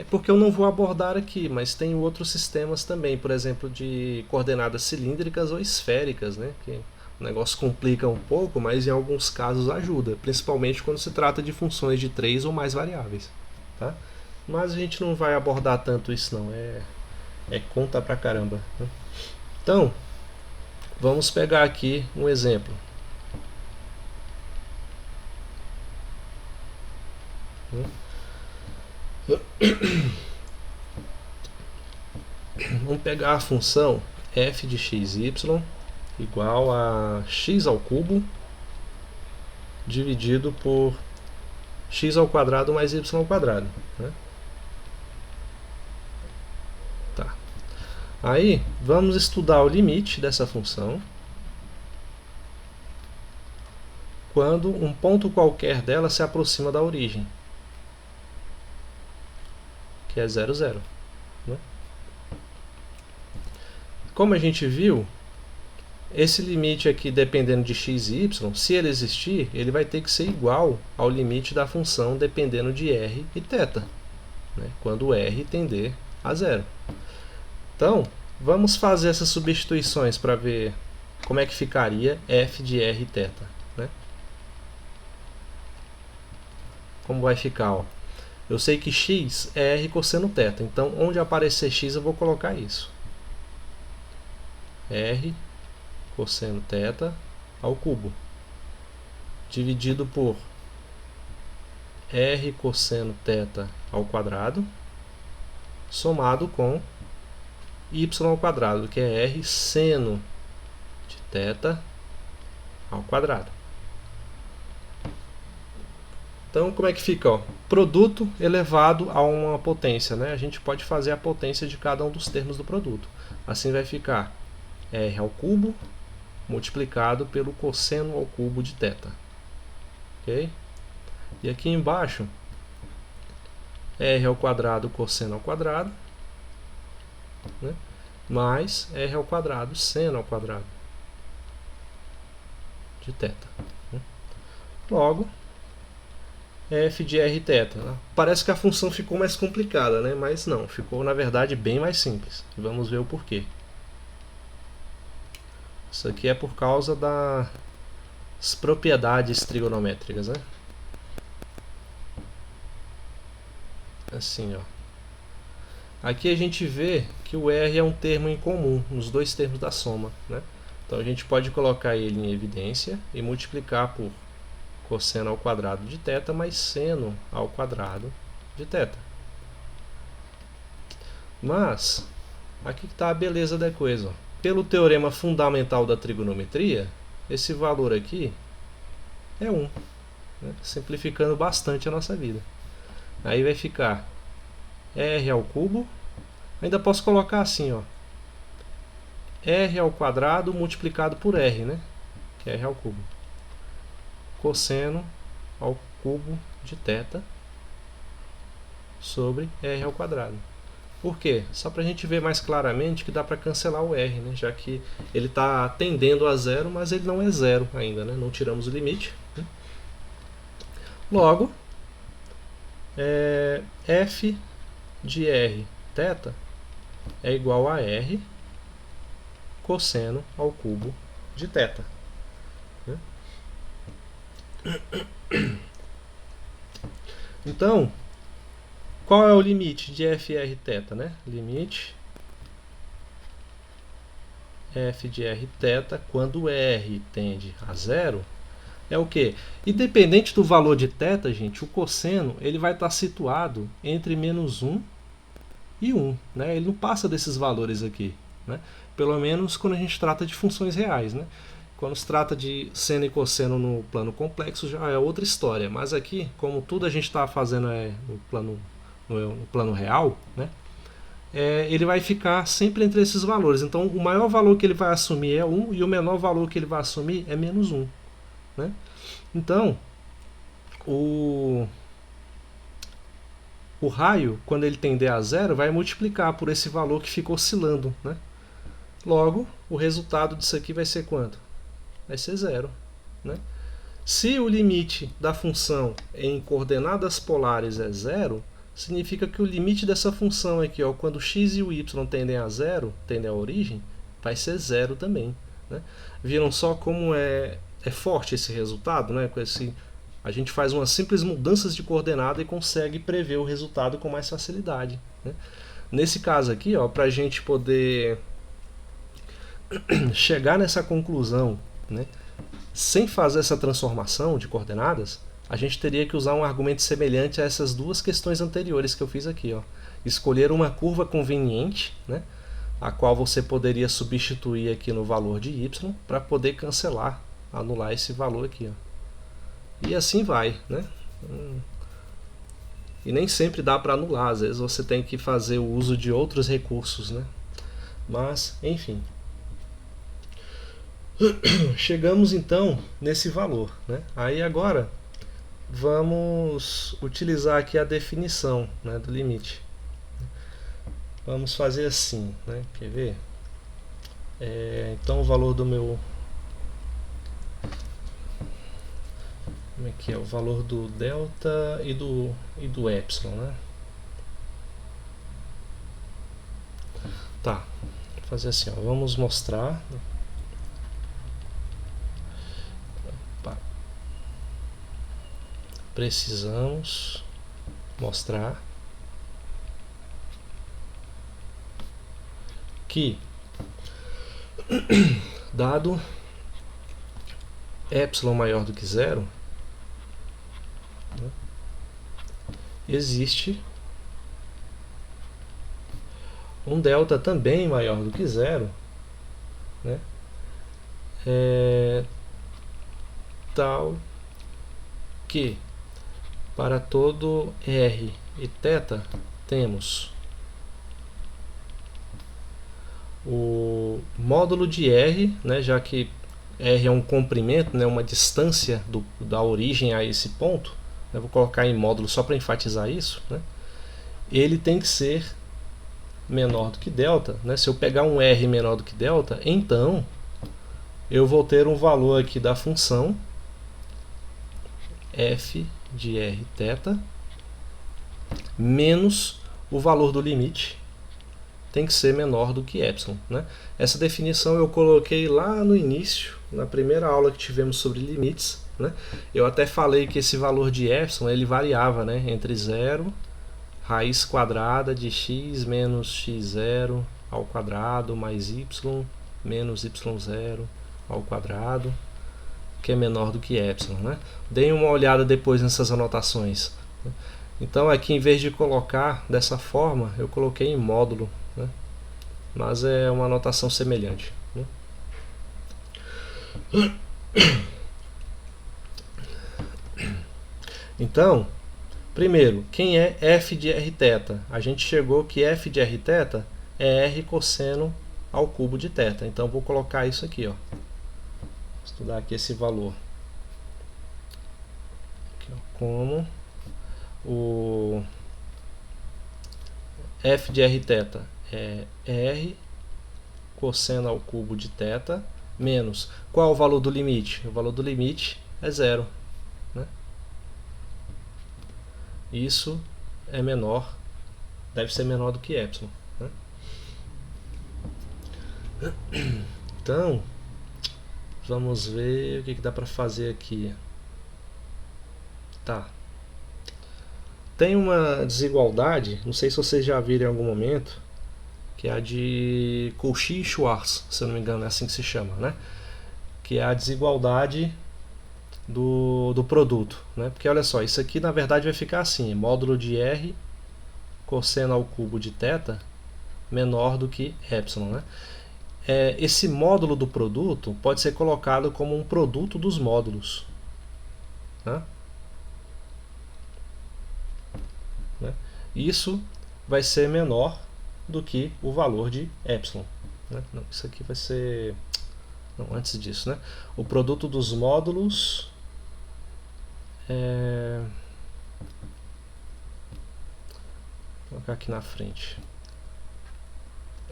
[SPEAKER 1] Porque eu não vou abordar aqui, mas tem outros sistemas também, por exemplo, de coordenadas cilíndricas ou esféricas, né? Que o negócio complica um pouco, mas em alguns casos ajuda, principalmente quando se trata de funções de 3 ou mais variáveis, tá? Mas a gente não vai abordar tanto isso não, é conta pra caramba, né? Então, vamos pegar aqui um exemplo. Vamos pegar a função f de xy igual a x ao cubo dividido por x ao quadrado mais y ao quadrado, né? Tá. Aí vamos estudar o limite dessa função quando um ponto qualquer dela se aproxima da origem, que é 0, 0. Né? Como a gente viu, esse limite aqui, dependendo de x e y, se ele existir, ele vai ter que ser igual ao limite da função dependendo de r e θ, né? Quando r tender a 0. Então, vamos fazer essas substituições para ver como é que ficaria f de r e θ. Né? Como vai ficar? Ó? Eu sei que x é r cosseno θ, então onde aparecer x eu vou colocar isso. R cosseno θ ao cubo, dividido por r cosseno θ ao quadrado, somado com y ao quadrado, que é r seno de θ ao quadrado. Então, como é que fica? Ó? Produto elevado a uma potência, né? A gente pode fazer a potência de cada um dos termos do produto. Assim vai ficar r ao cubo multiplicado pelo cosseno ao cubo de θ. Ok? E aqui embaixo, r ao quadrado cosseno ao quadrado, né? Mais r ao quadrado seno ao quadrado de θ. Né? Logo, f de r θ. Né? Parece que a função ficou mais complicada, né? Mas não, ficou na verdade bem mais simples. Vamos ver o porquê. Isso aqui é por causa das propriedades trigonométricas, né? Assim, ó. Aqui a gente vê que o R é um termo em comum nos dois termos da soma, né? Então a gente pode colocar ele em evidência e multiplicar por cosseno ao quadrado de θ mais seno ao quadrado de θ. Mas, aqui está a beleza da coisa. Ó. Pelo teorema fundamental da trigonometria, esse valor aqui é 1. Né? Simplificando bastante a nossa vida. Aí vai ficar r ao cubo. Ainda posso colocar assim, ó, r ao quadrado multiplicado por r, né? Que é r ao cubo. Cosseno ao cubo de θ sobre r ao quadrado. Por quê? Só para a gente ver mais claramente que dá para cancelar o r, né? Já que ele está tendendo a zero, mas ele não é zero ainda, né? Não tiramos o limite. Né? Logo, f de r θ é igual a r cosseno ao cubo de θ. Né? Então, qual é o limite de f r θ, né? Limite f de r θ quando r tende a zero é o que? Independente do valor de θ, gente, o cosseno ele vai estar situado entre menos 1 e 1. Né? Ele não passa desses valores aqui. Né? Pelo menos quando a gente trata de funções reais. Né? Quando se trata de seno e cosseno no plano complexo já é outra história. Mas aqui, como tudo a gente está fazendo no plano real, né? Ele vai ficar sempre entre esses valores. Então, o maior valor que ele vai assumir é 1 e o menor valor que ele vai assumir é menos 1. Né? Então, o raio, quando ele tender a zero, vai multiplicar por esse valor que fica oscilando. Né? Logo, o resultado disso aqui vai ser quanto? Vai ser zero. Né? Se o limite da função em coordenadas polares é zero, significa que o limite dessa função aqui, ó, quando x e o y tendem a zero, tendem à origem, vai ser zero também. Né? Viram só como é forte esse resultado? Né? A gente faz umas simples mudanças de coordenada e consegue prever o resultado com mais facilidade. Né? Nesse caso aqui, para a gente poder chegar nessa conclusão, né, sem fazer essa transformação de coordenadas, a gente teria que usar um argumento semelhante a essas duas questões anteriores que eu fiz aqui. Ó. Escolher uma curva conveniente, né, a qual você poderia substituir aqui no valor de y para poder cancelar, anular esse valor aqui. Ó. E assim vai. Né? E nem sempre dá para anular, às vezes você tem que fazer o uso de outros recursos. Né? Mas, enfim. Chegamos então nesse valor. Né? Aí agora vamos utilizar aqui a definição, né, do limite. Vamos fazer assim, né? Quer ver? Então o valor do meu... Como é que é? O valor do delta e do epsilon, né? Tá, vou fazer assim, ó. Vamos mostrar... Precisamos mostrar que, dado epsilon maior do que zero, né, existe um delta também maior do que zero, né, tal que para todo r e θ temos o módulo de r, né, já que r é um comprimento, né, uma distância da origem a esse ponto, eu vou colocar em módulo só para enfatizar isso, né, ele tem que ser menor do que delta. Né, se eu pegar um r menor do que delta, então eu vou ter um valor aqui da função f de r θ menos o valor do limite tem que ser menor do que epsilon. Né? Essa definição eu coloquei lá no início, na primeira aula que tivemos sobre limites. Né? Eu até falei que esse valor de epsilon ele variava, né, entre 0, raiz quadrada de x menos x0 ao quadrado mais y menos y0 ao quadrado, que é menor do que epsilon, né? Deem uma olhada depois nessas anotações. Então aqui, em vez de colocar dessa forma, eu coloquei em módulo, né? Mas é uma anotação semelhante, né? Então, primeiro, quem é f de rθ? A gente chegou que f de rθ é r cosseno ao cubo de θ. Então vou colocar isso aqui, ó. Vou estudar aqui esse valor. Aqui, ó, como o f de rθ é r cosseno ao cubo de θ menos, qual é o valor do limite? O valor do limite é 0, né? Isso é menor, deve ser menor do que epsilon, né? Então, vamos ver o que dá para fazer aqui. Tá. Tem uma desigualdade, não sei se vocês já viram em algum momento, que é a de Cauchy e Schwarz, se eu não me engano é assim que se chama, né? Que é a desigualdade do produto, né? Porque olha só, isso aqui na verdade vai ficar assim, módulo de r cosseno ao cubo de θ menor do que epsilon, né? Esse módulo do produto pode ser colocado como um produto dos módulos, né? Isso vai ser menor do que o valor de epsilon, né? Não, isso aqui vai ser... Não, antes disso, né? O produto dos módulos vou colocar aqui na frente,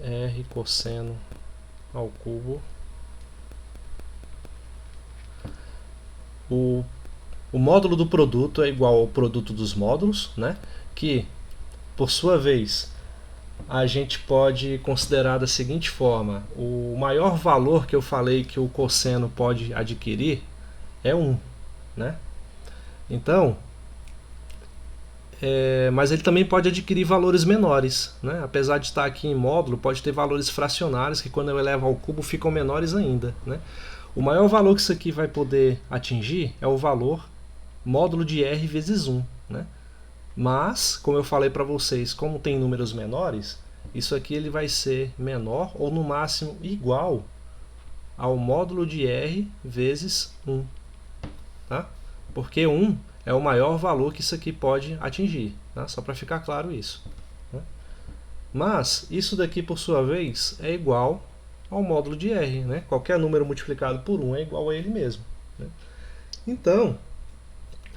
[SPEAKER 1] r cosseno ao cubo. O módulo do produto é igual ao produto dos módulos, né? Que, por sua vez, a gente pode considerar da seguinte forma: o maior valor que eu falei que o cosseno pode adquirir é 1, né? Então, mas ele também pode adquirir valores menores, né? Apesar de estar aqui em módulo, pode ter valores fracionários que quando eu elevo ao cubo ficam menores ainda, né? O maior valor que isso aqui vai poder atingir é o valor módulo de r vezes 1, né? Mas, como eu falei para vocês, como tem números menores, isso aqui ele vai ser menor ou no máximo igual ao módulo de r vezes 1, tá? Porque 1 é o maior valor que isso aqui pode atingir, tá? Só para ficar claro isso, né? Mas isso daqui, por sua vez, é igual ao módulo de r, né? Qualquer número multiplicado por 1 é igual a ele mesmo, né? Então,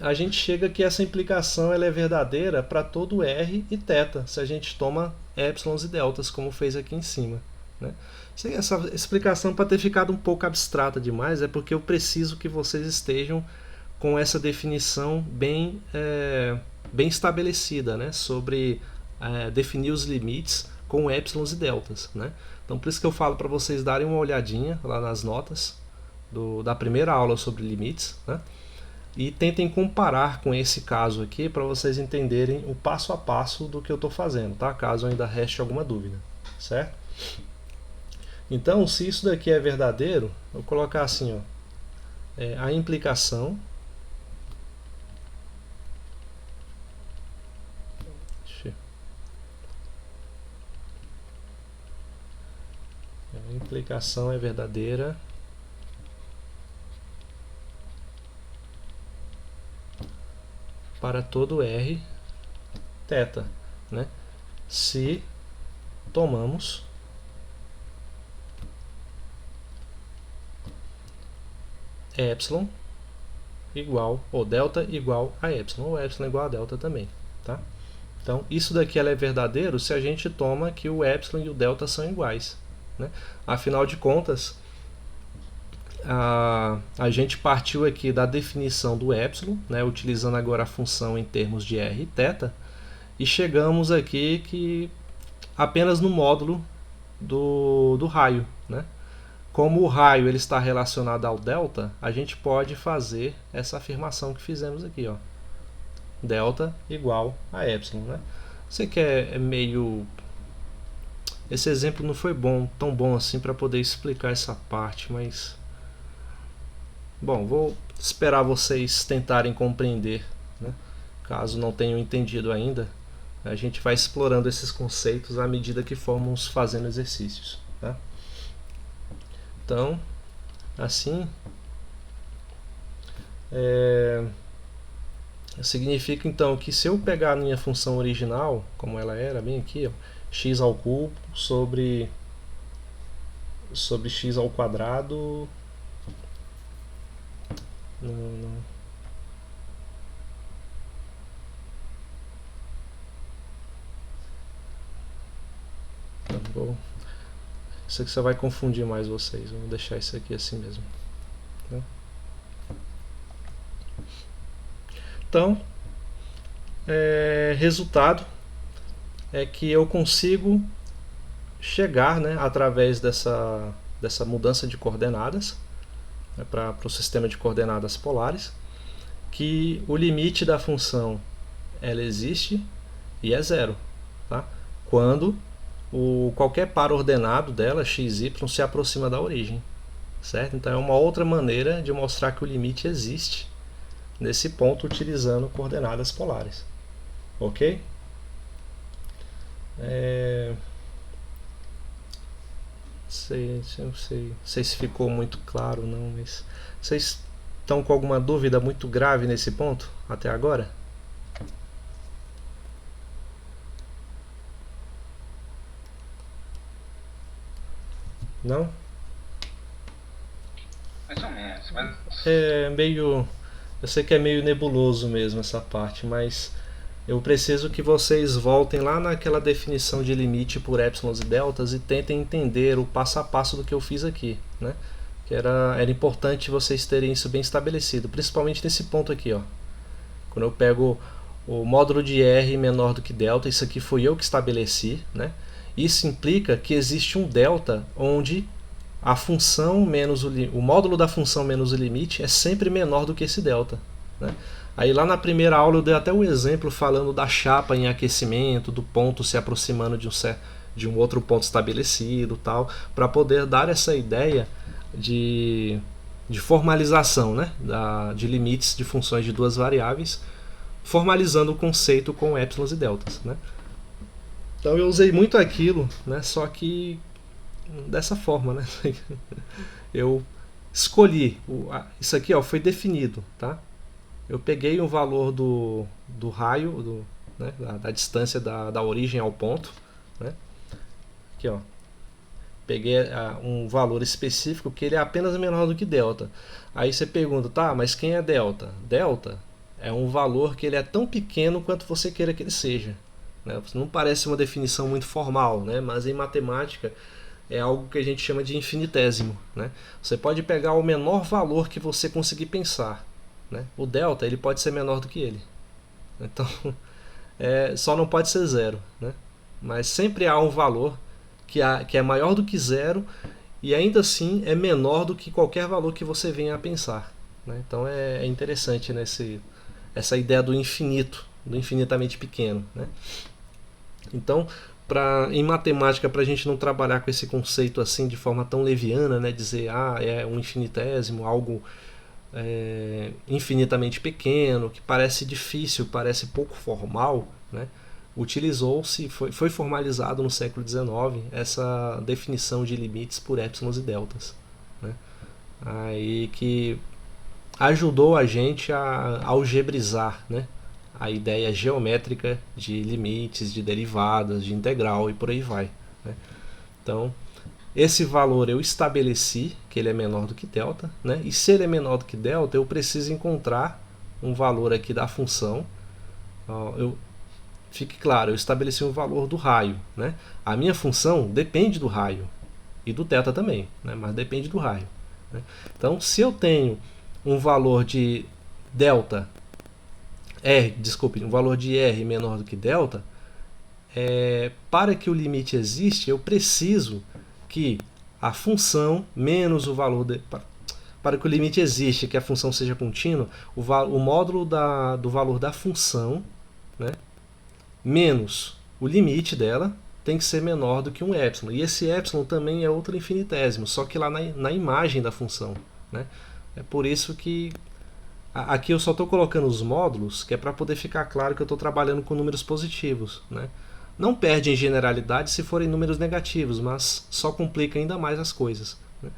[SPEAKER 1] a gente chega que essa implicação ela é verdadeira para todo r e θ, se a gente toma épsilons e deltas, como fez aqui em cima, né? Essa explicação, para ter ficado um pouco abstrata demais, é porque eu preciso que vocês estejam com essa definição bem estabelecida, né? Sobre definir os limites com épsilons e deltas, né? Então, por isso que eu falo para vocês darem uma olhadinha lá nas notas da primeira aula sobre limites, né? E tentem comparar com esse caso aqui para vocês entenderem o passo a passo do que eu estou fazendo, tá? Caso ainda reste alguma dúvida, certo? Então, se isso daqui é verdadeiro, eu vou colocar assim, ó, a implicação é verdadeira para todo r θ, né? Se tomamos epsilon igual, ou delta igual a epsilon, ou epsilon igual a delta também, tá? Então, isso daqui ela é verdadeiro se a gente toma que o epsilon e o delta são iguais, né? Afinal de contas, a gente partiu aqui da definição do epsilon, né, utilizando agora a função em termos de r e θ, e chegamos aqui que apenas no módulo do raio, né? Como o raio ele está relacionado ao delta, a gente pode fazer essa afirmação que fizemos aqui, ó. Delta igual a epsilon, né? Sei que é meio... Esse exemplo não foi tão bom assim para poder explicar essa parte, mas Bom, vou esperar vocês tentarem compreender, né? Caso não tenham entendido ainda, a gente vai explorando esses conceitos à medida que formos fazendo exercícios, tá? Então, assim, significa então que se eu pegar a minha função original, como ela era, bem aqui, ó, x ao cubo sobre x ao quadrado. Não. Bom, isso aqui só vai confundir mais vocês. Vamos deixar isso aqui assim mesmo, né? Então, resultado é que eu consigo chegar, né, através dessa mudança de coordenadas, né, para o sistema de coordenadas polares, que o limite da função ela existe e é zero, tá? Quando qualquer par ordenado dela, x, y, se aproxima da origem, certo? Então é uma outra maneira de mostrar que o limite existe nesse ponto utilizando coordenadas polares, ok? Não sei se ficou muito claro, não, mas vocês estão com alguma dúvida muito grave nesse ponto até agora? Não?
[SPEAKER 2] Mais ou menos, mas...
[SPEAKER 1] É meio... Eu sei que é meio nebuloso mesmo essa parte, mas eu preciso que vocês voltem lá naquela definição de limite por épsilons e deltas e tentem entender o passo a passo do que eu fiz aqui, né? Que era importante vocês terem isso bem estabelecido, principalmente nesse ponto aqui, ó. Quando eu pego o módulo de R menor do que delta, isso aqui foi eu que estabeleci, né? Isso implica que existe um delta onde a função menos o módulo da função menos o limite é sempre menor do que esse delta, né? Aí lá na primeira aula eu dei até um exemplo falando da chapa em aquecimento, do ponto se aproximando de um outro ponto estabelecido, tal, para poder dar essa ideia de formalização, né, de limites de funções de duas variáveis, formalizando o conceito com épsilons e deltas, né? Então eu usei muito aquilo, né, só que dessa forma, né? Eu escolhi, isso aqui, ó, foi definido, tá? Eu peguei o valor do raio, né, da distância da origem ao ponto, né? Aqui, ó, peguei um valor específico que ele é apenas menor do que delta. Aí você pergunta, tá, mas quem é delta? Delta é um valor que ele é tão pequeno quanto você queira que ele seja, né? Não parece uma definição muito formal, né? Mas em matemática é algo que a gente chama de infinitésimo, né? Você pode pegar o menor valor que você conseguir pensar, né? O delta ele pode ser menor do que ele. Então, só não pode ser zero, né? Mas sempre há um valor que é maior do que zero e ainda assim é menor do que qualquer valor que você venha a pensar, né? Então é interessante, né, essa ideia do infinito, do infinitamente pequeno, né? Então, em matemática, para a gente não trabalhar com esse conceito assim de forma tão leviana, né, dizer é um infinitésimo, algo infinitamente pequeno, que parece difícil, parece pouco formal, né? Utilizou-se, foi formalizado no século XIX essa definição de limites por épsilons e deltas, né? Aí que ajudou a gente a algebrizar, né, a ideia geométrica de limites, de derivadas, de integral e por aí vai, né? Então, esse valor eu estabeleci que ele é menor do que delta, né? E se ele é menor do que delta, eu preciso encontrar um valor aqui da função. Fique claro, eu estabeleci um valor do raio, né? A minha função depende do raio e do θ também, né? Mas depende do raio, né? Então, se eu tenho um valor de delta um valor de R menor do que delta, para que o limite exista, eu preciso que a função menos o valor para que o limite exista, que a função seja contínua, o módulo do valor da função, né, menos o limite dela tem que ser menor do que um épsilon. E esse épsilon também é outro infinitésimo, só que lá na imagem da função, né? É por isso que aqui eu só estou colocando os módulos, que é para poder ficar claro que eu estou trabalhando com números positivos, né? Não perde em generalidade se forem números negativos, mas só complica ainda mais as coisas, né?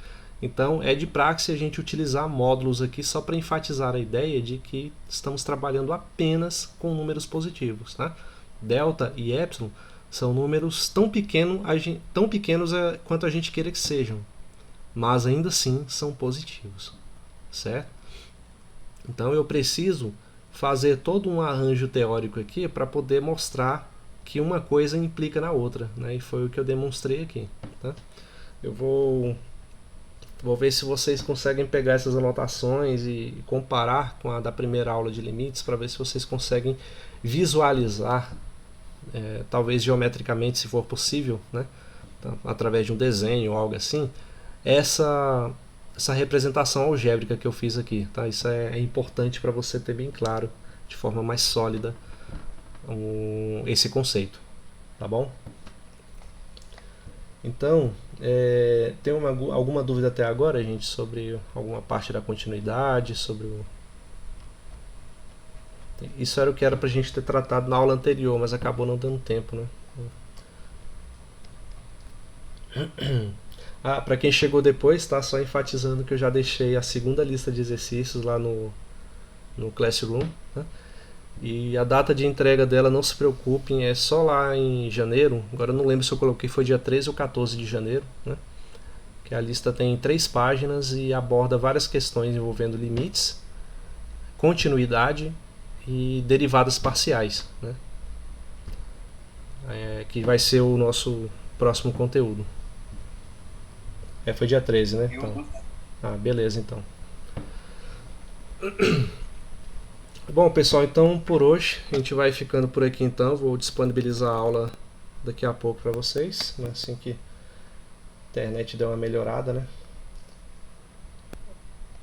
[SPEAKER 1] Então é de praxe a gente utilizar módulos aqui só para enfatizar a ideia de que estamos trabalhando apenas com números positivos, tá? Delta e epsilon são números tão pequenos quanto a gente queira que sejam, mas ainda assim são positivos, certo? Então eu preciso fazer todo um arranjo teórico aqui para poder mostrar que uma coisa implica na outra, né? E foi o que eu demonstrei aqui, tá? Eu vou ver se vocês conseguem pegar essas anotações e comparar com a da primeira aula de limites para ver se vocês conseguem visualizar, talvez geometricamente, se for possível, né? Então, através de um desenho ou algo assim, essa representação algébrica que eu fiz aqui, tá? Isso é importante para você ter bem claro, de forma mais sólida, esse conceito, tá bom? Então, tem alguma dúvida até agora, gente, sobre alguma parte da continuidade, sobre Isso era o que era pra gente ter tratado na aula anterior, mas acabou não dando tempo, né? Para quem chegou depois, tá? Só enfatizando que eu já deixei a segunda lista de exercícios lá no Classroom, né? E a data de entrega dela, não se preocupem, é só lá em janeiro. Agora eu não lembro se eu coloquei, foi dia 13 ou 14 de janeiro, né? Que a lista tem 3 páginas e aborda várias questões envolvendo limites, continuidade e derivadas parciais, né? Que vai ser o nosso próximo conteúdo. Foi dia 13, né? Então. Beleza, então. Bom, pessoal, então por hoje a gente vai ficando por aqui, então. Vou disponibilizar a aula daqui a pouco para vocês, né? Assim que a internet der uma melhorada, né?